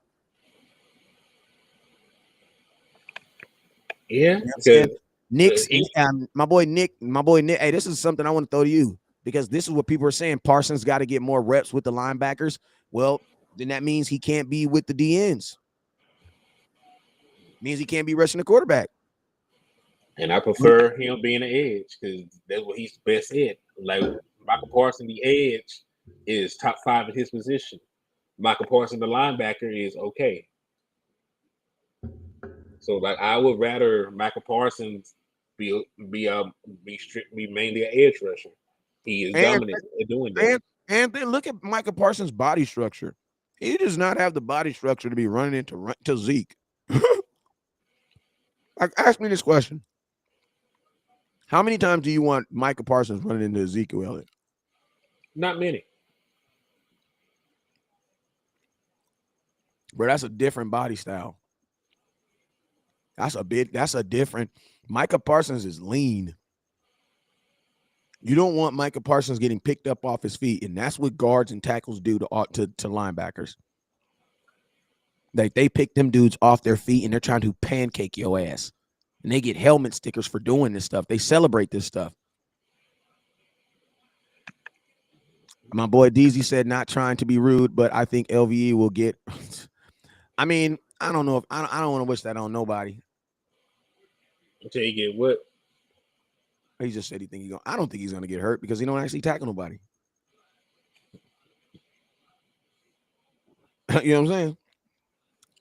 Yeah. You know my boy Nick. Hey, this is something I want to throw to you, because this is what people are saying. Parsons got to get more reps with the linebackers. Well, then that means he can't be with the DNs. Means he can't be rushing the quarterback. And I prefer him being an edge, because that's what he's best at. Michael Parsons, the edge, is top 5 in his position. Michael Parsons, the linebacker, is okay. So I would rather Michael Parsons be mainly an edge rusher. He is dominant at doing that. And then look at Michael Parsons' body structure. He does not have the body structure to be running into Zeke. Like, ask me this question: how many times do you want Micah Parsons running into Ezekiel Elliott? Not many. Bro, that's a different body style. That's a different. Micah Parsons is lean. You don't want Micah Parsons getting picked up off his feet, and that's what guards and tackles do to linebackers. Like, they pick them dudes off their feet, and they're trying to pancake your ass. And they get helmet stickers for doing this stuff. They celebrate this stuff. My boy DZ said, not trying to be rude, but I think LVE will get. I mean, I don't know if I don't want to wish that on nobody. Until you get what? He just said I don't think he's gonna get hurt because he don't actually tackle nobody. You know what I'm saying?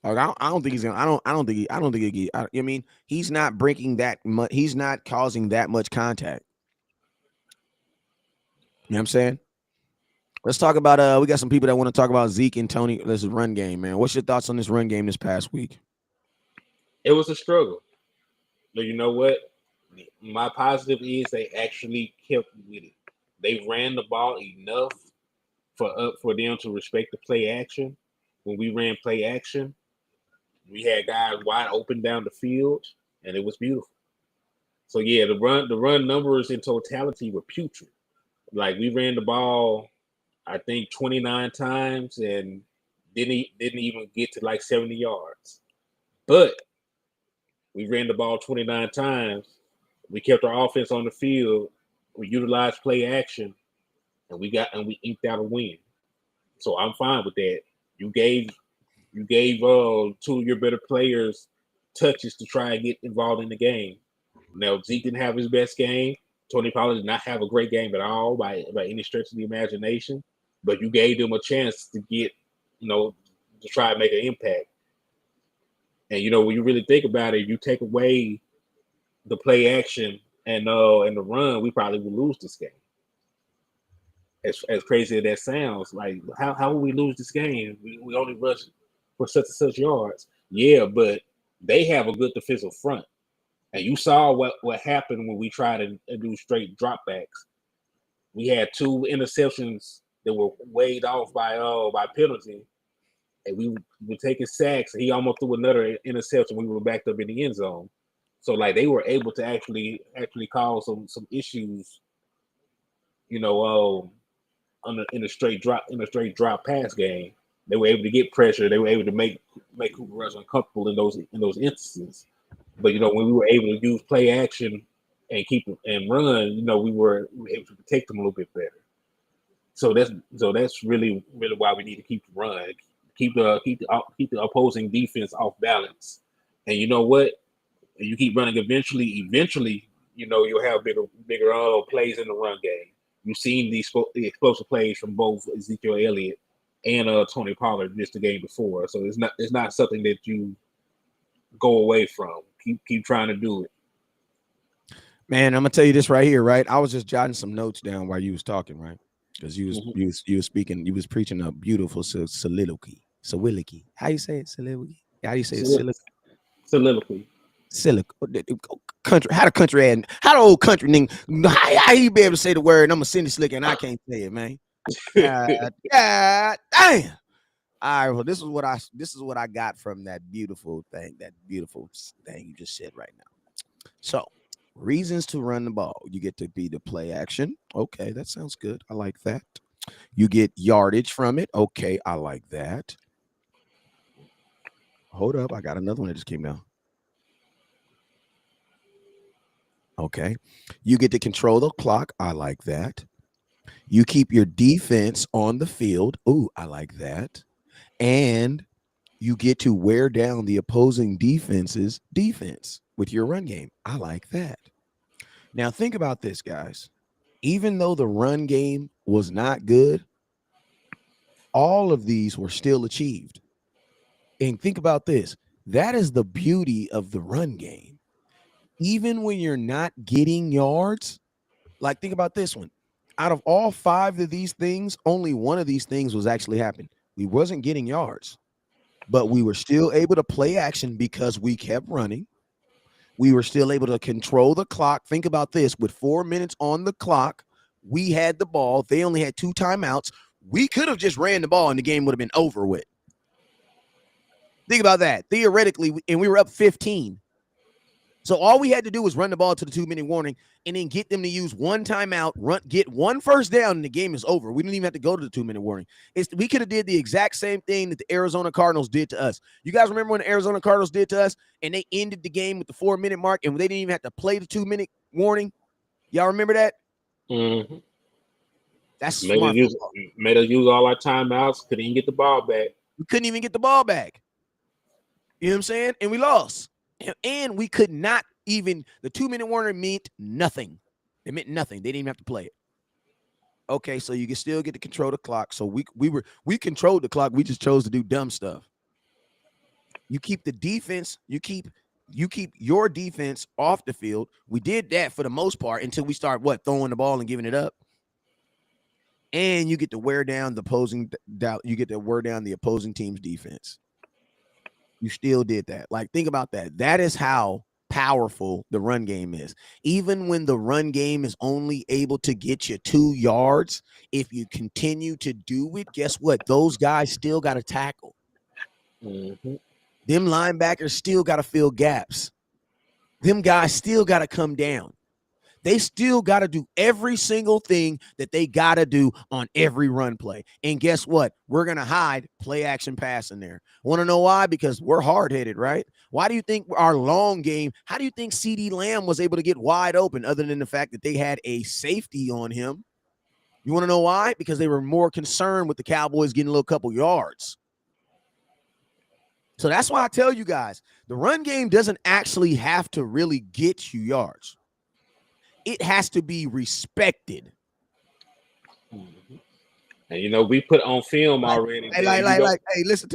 Like, I don't think he's gonna. I don't think he. I mean, he's not breaking that much. He's not causing that much contact. You know what I'm saying? Let's talk about. We got some people that want to talk about Zeke and Tony. This is run game, man. What's your thoughts on this run game this past week? It was a struggle. But you know what? My positive is they actually kept with it. They ran the ball enough for them to respect the play action. When we ran play action, we had guys wide open down the field, and it was beautiful. So yeah, the run numbers in totality were putrid. Like, we ran the ball, I think 29 times and didn't even get to like 70 yards. But we ran the ball 29 times. We kept our offense on the field. We utilized play action, and we inked out a win. So I'm fine with that. You gave two of your better players touches to try and get involved in the game. Now, Zeke didn't have his best game. Tony Pollard did not have a great game at all by any stretch of the imagination. But you gave them a chance to get, to try and make an impact. And when you really think about it, you take away the play action and the run, we probably would lose this game. As crazy as that sounds, like, how will we lose this game? We only rush for such and such yards. Yeah, but they have a good defensive front. And you saw what happened when we tried to do straight dropbacks. We had 2 interceptions that were weighed off by penalty, and we were taking sacks. He almost threw another interception. We were backed up in the end zone. So, like, they were able to actually cause some issues, in a straight drop pass game. They were able to get pressure. They were able to make Cooper Rush uncomfortable in those instances. But when we were able to use play action and keep and run, we were able to protect them a little bit better. So that's really why we need to keep the run, keep the opposing defense off balance. And you know what? You keep running. Eventually, you'll have bigger plays in the run game. You've seen the explosive plays from both Ezekiel Elliott and Tony Pollard just the game before. So it's not something that you go away from. Keep trying to do it. Man, I'm gonna tell you this right here, right? I was just jotting some notes down while you was talking, right? Because you was speaking, you was preaching a beautiful soliloquy. Soliloquy. How you say it? Soliloquy. How do you say it? Soliloquy. Country. How the old country nigga? How he be able to say the word? And I'm a Cindy Slick and I can't say it, man. God damn. All right, well, this is what I got from that beautiful thing you just said right now. So, reasons to run the ball. You get to be the play action. Okay, that sounds good. I like that. You get yardage from it. Okay, I like that. Hold up, I got another one that just came down. Okay. You get to control the clock. I like that. You keep your defense on the field. Ooh, I like that. And you get to wear down the opposing defense's defense with your run game. I like that. Now, think about this, guys. Even though the run game was not good, all of these were still achieved. And think about this. That is the beauty of the run game. Even when you're not getting yards, like, think about this one. Out of all 5 of these things, only one of these things was actually happening. We wasn't getting yards, but we were still able to play action because we kept running. We were still able to control the clock. Think about this. With 4 minutes on the clock, we had the ball. They only had 2 timeouts. We could have just ran the ball and the game would have been over with. Think about that. Theoretically, and we were up 15. So all we had to do was run the ball to the 2-minute warning and then get them to use 1 timeout, get 1 first down, and the game is over. We didn't even have to go to the 2-minute warning. We could have did the exact same thing that the Arizona Cardinals did to us. You guys remember when the Arizona Cardinals did to us and they ended the game with the 4-minute mark and they didn't even have to play the 2-minute warning? Y'all remember that? Mm-hmm. That's smart. Made us use all our timeouts. Couldn't even get the ball back. We couldn't even get the ball back. You know what I'm saying? And we lost. And we could not even, the 2-minute warning meant nothing. It meant nothing. They didn't even have to play it. Okay, so you can still get to control the clock. So we controlled the clock. We just chose to do dumb stuff. You keep the defense, you keep your defense off the field. We did that for the most part until we start throwing the ball and giving it up. And you get to wear down the opposing team's defense. You still did that. Like, think about that. That is how powerful the run game is. Even when the run game is only able to get you 2 yards, if you continue to do it, guess what? Those guys still got to tackle. Mm-hmm. Them linebackers still got to fill gaps. Them guys still got to come down. They still got to do every single thing that they got to do on every run play. And guess what? We're going to hide play action pass in there. Want to know why? Because we're hard-headed, right? Why do you think our long game, how do you think CeeDee Lamb was able to get wide open other than the fact that they had a safety on him? You want to know why? Because they were more concerned with the Cowboys getting a little couple yards. So that's why I tell you guys, the run game doesn't actually have to really get you yards. It has to be respected. Mm-hmm. And we put on film already. Hey, listen.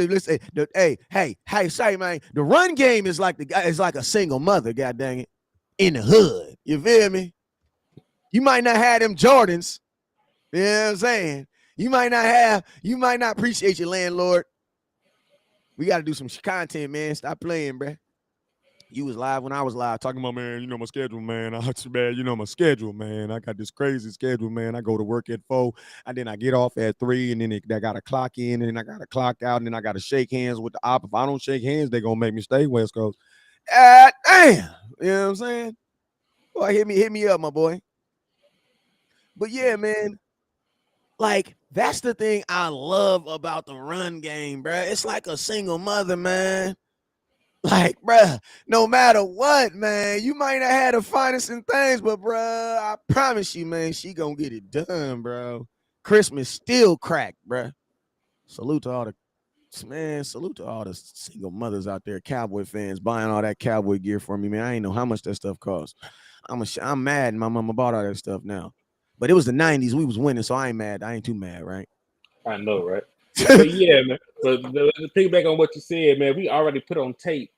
Hey, sorry, man. The run game is like a single mother, god dang it, in the hood. You feel me? You might not have them Jordans. You know what I'm saying? You might not appreciate your landlord. We got to do some content, man. Stop playing, bruh. You was live when I was live talking about, man, my schedule, man. My schedule, man. I got this crazy schedule, man. I go to work at 4, and then I get off at 3, and then I got to clock in, and then I got to clock out, and then I got to shake hands with the op. If I don't shake hands, they're going to make me stay West Coast. Damn. You know what I'm saying? Boy, hit me up, my boy. But yeah, man. Like, that's the thing I love about the run game, bruh. It's like a single mother, man. Like, bruh, no matter what, man, you might not have the finest in things, but, bruh, I promise you, man, she gonna get it done, bro. Christmas still cracked, bruh. Salute to all the single mothers out there, Cowboy fans, buying all that Cowboy gear for me, man. I ain't know how much that stuff costs. I'm mad my mama bought all that stuff now. But it was the 90s. We was winning, so I ain't mad. I ain't too mad, right? I know, right? But yeah, man. But to piggyback on what you said, man, we already put on tape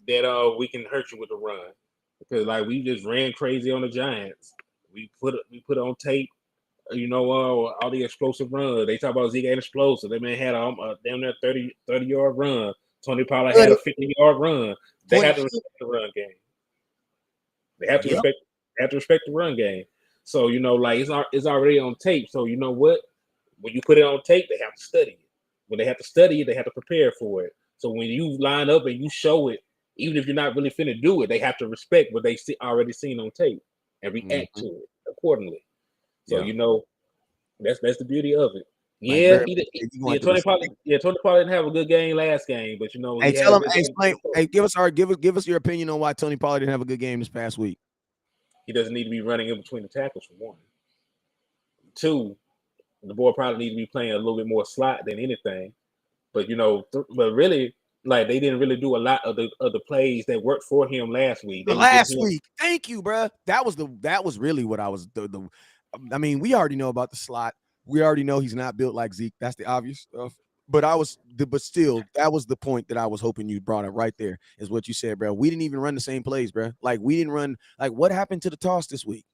that we can hurt you with the run because we just ran crazy on the Giants. We put on tape, all the explosive runs. They talk about Zeke ain't explosive. They man had a damn near 30-yard run. Tony Pollard had a 50-yard run. They have to respect the run game. They have to respect the run game. So it's already on tape. So you know what? When you put it on tape, they have to study it. When they have to study it, they have to prepare for it. So when you line up and you show it, even if you're not really finna do it, they have to respect what they already seen on tape and react to it accordingly. So that's the beauty of it. Yeah, Tony Pollard didn't have a good game last game, but give us your opinion on why Tony Pollard didn't have a good game this past week. He doesn't need to be running in between the tackles for one. 2, the boy probably need to be playing a little bit more slot than anything. But but really, they didn't really do a lot of the plays that worked for him last week. Thank you, bro. That was really what I was. I mean, we already know about the slot. We already know he's not built like Zeke. That's the obvious stuff. But still, that was the point that I was hoping you brought up right there. Is what you said, bro. We didn't even run the same plays, bro. We didn't run. What happened to the toss this week?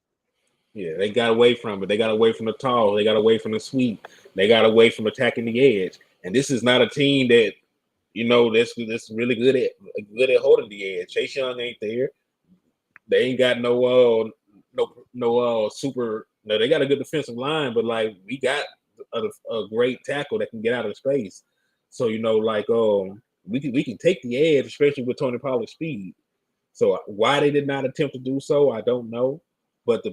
Yeah, they got away from it. They got away from the toss. They got away from the sweep. They got away from attacking the edge. And this is not a team that that's really good at holding the edge. Chase Young ain't there. They ain't got no super. No, they got a good defensive line, but like we got a great tackle that can get out of space. So we can take the edge, especially with Tony Pollard's speed. So why they did not attempt to do so, I don't know. But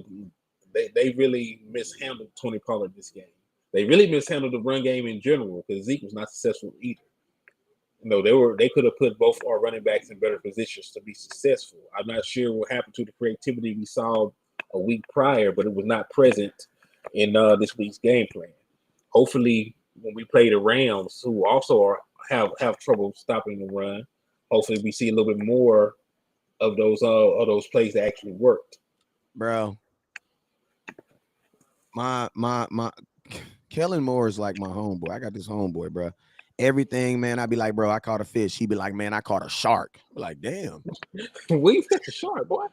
they really mishandled Tony Pollard this game. They really mishandled the run game in general because Zeke was not successful either. They could have put both our running backs in better positions to be successful. I'm not sure what happened to the creativity we saw a week prior, but it was not present in this week's game plan. Hopefully, when we play the Rams, who also have trouble stopping the run, hopefully we see a little bit more of those plays that actually worked. Bro. My Kellen Moore is like my homeboy. I got this homeboy, bro. Everything, man, I'd be like, bro, I caught a fish. He'd be like, man, I caught a shark. Like, damn. We've got the shark, boy.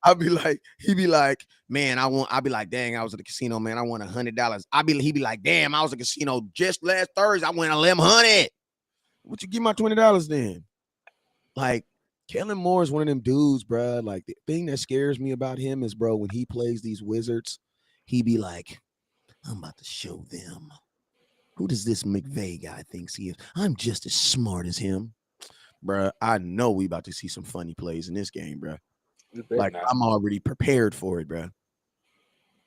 I'd be like, he'd be like, man, I'd be like, dang, I was at the casino, man. I won $100. He'd be like, damn, I was at the casino just last Thursday. I won $1,100. Would you give my $20 then? Like, Kellen Moore is one of them dudes, bro. Like, the thing that scares me about him is, bro, when he plays these Wizards, he be like, I'm about to show them. Who does this McVay guy thinks he is? I'm just as smart as him. Bruh, I know we about to see some funny plays in this game, bruh. Like, I'm already prepared for it, bruh.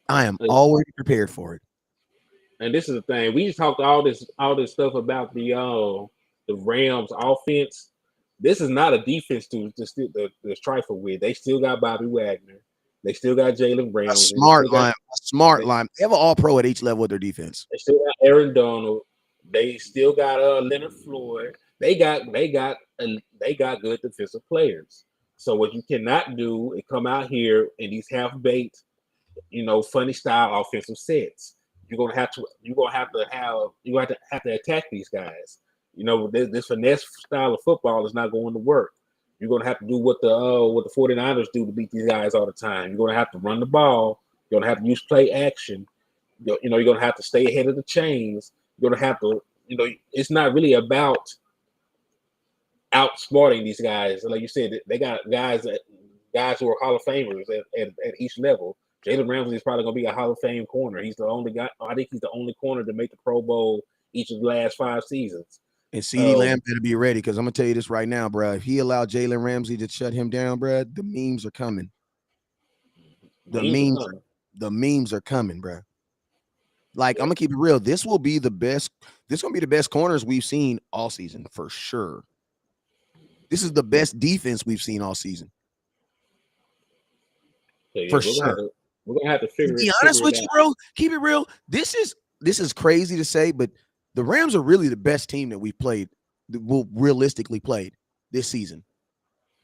I am already prepared for it. And this is the thing. We just talked all this stuff about the Rams offense. This is not a defense to trifle with. They still got Bobby Wagner. They still got Jalen Ramsey. A smart line. They have an all-pro at each level of their defense. They still got Aaron Donald. They still got Leonard Floyd. They got good defensive players. So what you cannot do is come out here in these half-baked, funny style offensive sets. You're gonna have to attack these guys. This finesse style of football is not going to work. You're going to have to do what the 49ers do to beat these guys all the time. You're going to have to run the ball. You're going to have to use play action. You're going to have to stay ahead of the chains. You're going to have to, it's not really about outsmarting these guys. Like you said, they got guys who are Hall of Famers at each level. Jalen Ramsey is probably going to be a Hall of Fame corner. He's the only guy. I think he's the only corner to make the Pro Bowl each of the last 5 seasons. And CeeDee Lamb better be ready because I'm gonna tell you this right now, bro. If he allowed Jalen Ramsey to shut him down, bro, the memes are coming. The memes are coming, bro. Like, I'm gonna keep it real. This will be the best. This is gonna be the best corners we've seen all season for sure. This is the best defense we've seen all season. For sure. We're gonna have to figure it out. To be honest with you, bro, keep it real. This is crazy to say, but the Rams are really the best team that we've played, that will realistically played this season.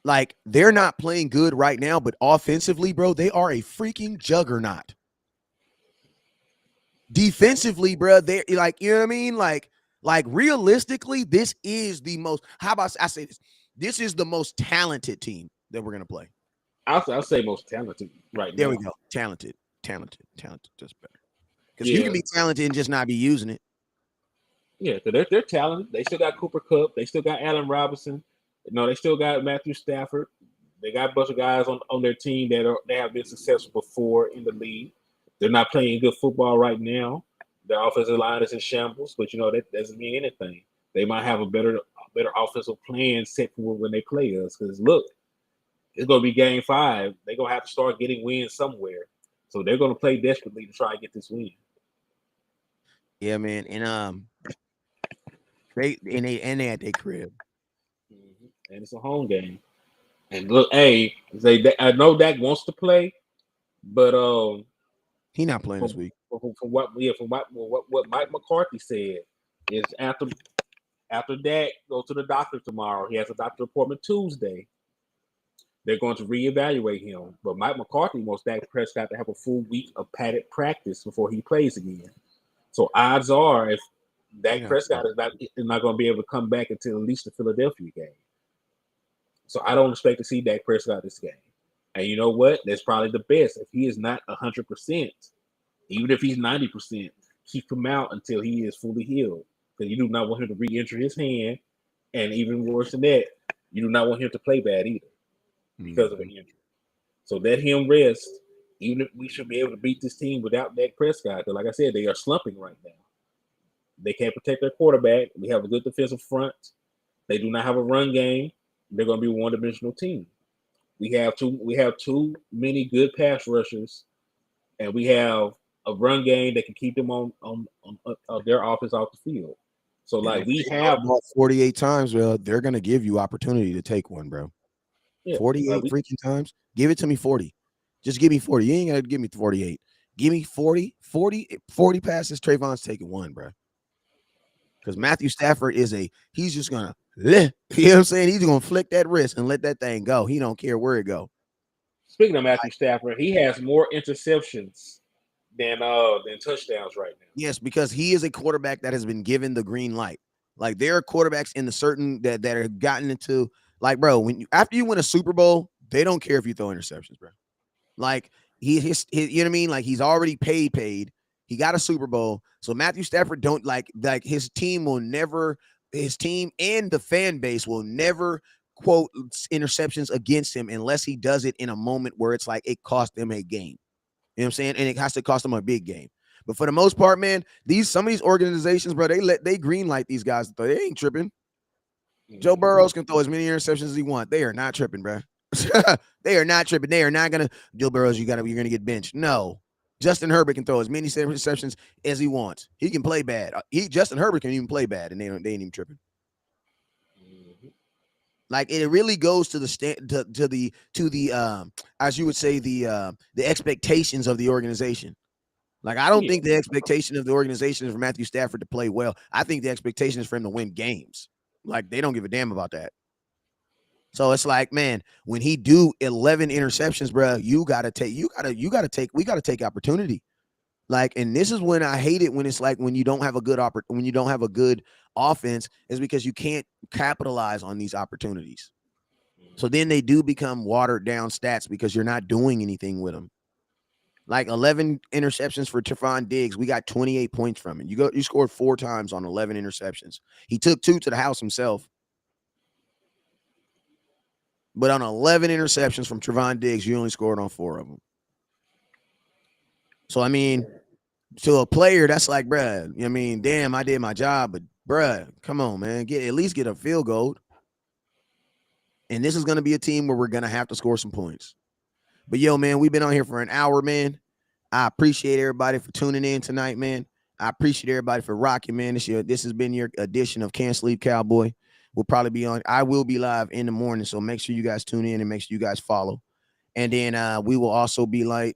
Like, they're not playing good right now, but offensively, bro, they are a freaking juggernaut. Defensively, bro, they're like, you know what I mean? Like realistically, this is the most, how about I say this? This is the most talented team that we're gonna play. I'll say most talented right now. There we go. Talented, just better. Because you can be talented and just not be using it. Yeah, because they're talented. They still got Cooper Kupp. They still got Allen Robinson. They still got Matthew Stafford. They got a bunch of guys on their team they have been successful before in the league. They're not playing good football right now. Their offensive line is in shambles, but that doesn't mean anything. They might have a better offensive plan set for when they play us. Because look, it's going to be game 5. They're going to have to start getting wins somewhere. So they're going to play desperately to try and get this win. Yeah, man. And they at their crib. Mm-hmm. And it's a home game. And look, I know Dak wants to play, but he not playing this week. From what Mike McCarthy said is after Dak goes to the doctor tomorrow. He has a doctor appointment Tuesday. They're going to reevaluate him. But Mike McCarthy wants Dak Prescott to have a full week of padded practice before he plays again. So odds are, if Dak Prescott is not going to be able to come back until at least the Philadelphia game. So I don't expect to see Dak Prescott this game. And you know what? That's probably the best. If he is not 100%, even if he's 90%, keep him out until he is fully healed. Because you do not want him to re-injure his hand. And even worse than that, you do not want him to play bad either. because of an Mhm. injury. So let him rest. Even if we should be able to beat this team without Dak Prescott, because like I said, they are slumping right now. They can't protect their quarterback. We have a good defensive front. They do not have a run game. They're going to be a one-dimensional team. We have too many good pass rushers, and we have a run game that can keep them on their offense off the field. So And like if we they throw have, the ball 48 times, well, they're gonna give you opportunity to take one, bro. yeah, like 48 we freaking times. Give it to me 40. Just give me 40. You ain't gotta give me 48. Give me 40 passes. Trayvon's taking one, bro. Because Matthew Stafford he's just gonna you know what I'm saying? He's gonna flick that wrist and let that thing go. He don't care where it go. speaking of Matthew Stafford, he has more interceptions than touchdowns right now. Yes, because he is a quarterback that has been given the green light. Like there are quarterbacks in the certain that are gotten into like, bro, after you win a Super Bowl, they don't care if you throw interceptions, bro. Like his you know what I mean? Like he's already paid. He got a Super Bowl. So Matthew Stafford don't like his team and the fan base will never quote interceptions against him unless he does it in a moment where it's like it cost them a game. You know what I'm saying? And it has to cost them a big game. But for the most part, man, some of these organizations, bro, they green light these guys. They ain't tripping. Joe Mm-hmm. Burrows can throw as many interceptions as he wants. They are not tripping, bro. They are not tripping. They are not gonna. Joe Burrows, you're gonna get benched. No, Justin Herbert can throw as many interceptions as he wants. He can play bad. Justin Herbert can even play bad, and they ain't even tripping. Mm-hmm. Like it really goes to the as you would say the expectations of the organization. Like I don't Yeah. think the expectation of the organization is for Matthew Stafford to play well. I think the expectation is for him to win games. Like they don't give a damn about that. So it's like, man, when he do 11 interceptions, bro, we gotta take opportunity. Like, and this is when I hate it when it's like when you don't have a when you don't have a good offense, is because you can't capitalize on these opportunities. So then they do become watered down stats because you're not doing anything with them. Like 11 interceptions for Trevon Diggs, we got 28 points from it. You scored 4 times on 11 interceptions. He took 2 to the house himself. But on 11 interceptions from Trevon Diggs, you only scored on 4 of them. So, I mean, to a player, that's like, bruh, you know what I mean? Damn, I did my job, but bruh, come on, man. At least get a field goal. And this is going to be a team where we're going to have to score some points. But yo, man, we've been on here for an hour, man. I appreciate everybody for tuning in tonight, man. I appreciate everybody for rocking, man. This has been your edition of Can't Sleep Cowboy. We'll probably be on. I will be live in the morning, so make sure you guys tune in and make sure you guys follow. And then we'll also be live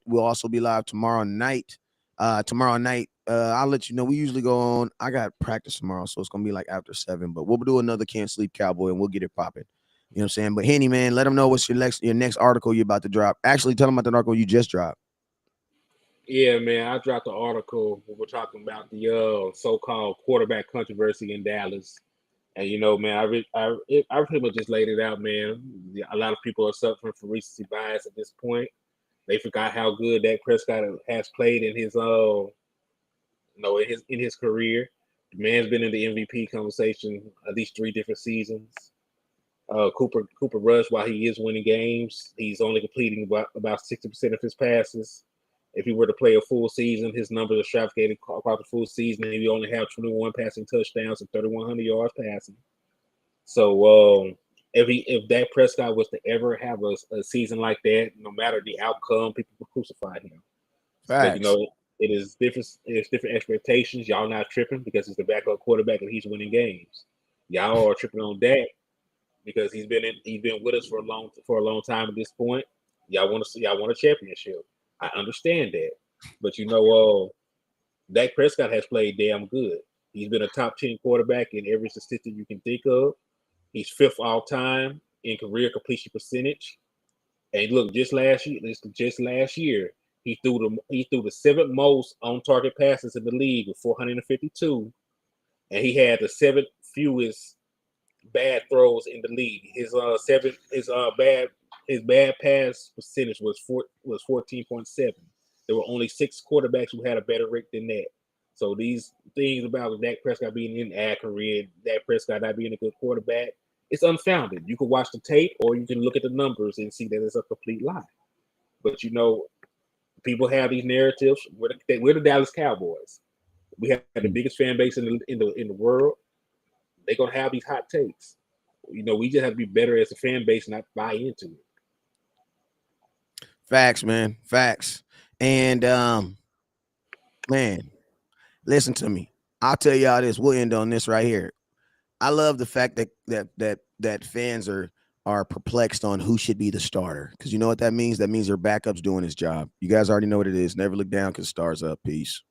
tomorrow night. I'll let you know. We usually go on. I got practice tomorrow, so it's gonna be like after 7. But we'll do another Can't Sleep Cowboy, and we'll get it popping. You know what I'm saying? But Henny, man, let them know what's your next article you're about to drop. Actually, tell them about the article you just dropped. Yeah, man. I dropped the article where we're talking about the so-called quarterback controversy in Dallas. And man, I pretty much just laid it out, man. A lot of people are suffering from recency bias at this point. They forgot how good Dak Prescott has played in his in his career. The man's been in the MVP conversation at least 3 different seasons. Cooper Rush, while he is winning games, he's only completing about 60% of his passes. If he were to play a full season, his numbers are extravagated across the full season. And he only have 21 passing touchdowns and 3,100 yards passing. So if Dak Prescott was to ever have a season like that, no matter the outcome, people will crucify him. But Facts. it is different. It's different expectations. Y'all not tripping because he's the backup quarterback and he's winning games. Y'all are tripping on Dak because he's been with us for a long time at this point. Y'all want a championship. I understand that, but Dak Prescott has played damn good. He's been a top 10 quarterback in every statistic you can think of. He's fifth all time in career completion percentage. And look, just last year, he threw the seventh most on target passes in the league with 452, and he had the seventh fewest bad throws in the league. His bad pass percentage was 14.7. There were only 6 quarterbacks who had a better rate than that. So these things about Dak Prescott being in ad career, Dak Prescott not being a good quarterback, it's unfounded. You can watch the tape or you can look at the numbers and see that it's a complete lie. But people have these narratives. We're the Dallas Cowboys. We have the biggest fan base in the world. They're gonna have these hot takes. We just have to be better as a fan base, not buy into it. Facts, man. Facts. And man, listen to me. I'll tell y'all this. We'll end on this right here. I love the fact that fans are perplexed on who should be the starter. Because you know what that means? That means their backup's doing his job. You guys already know what it is. Never look down because stars up. Peace.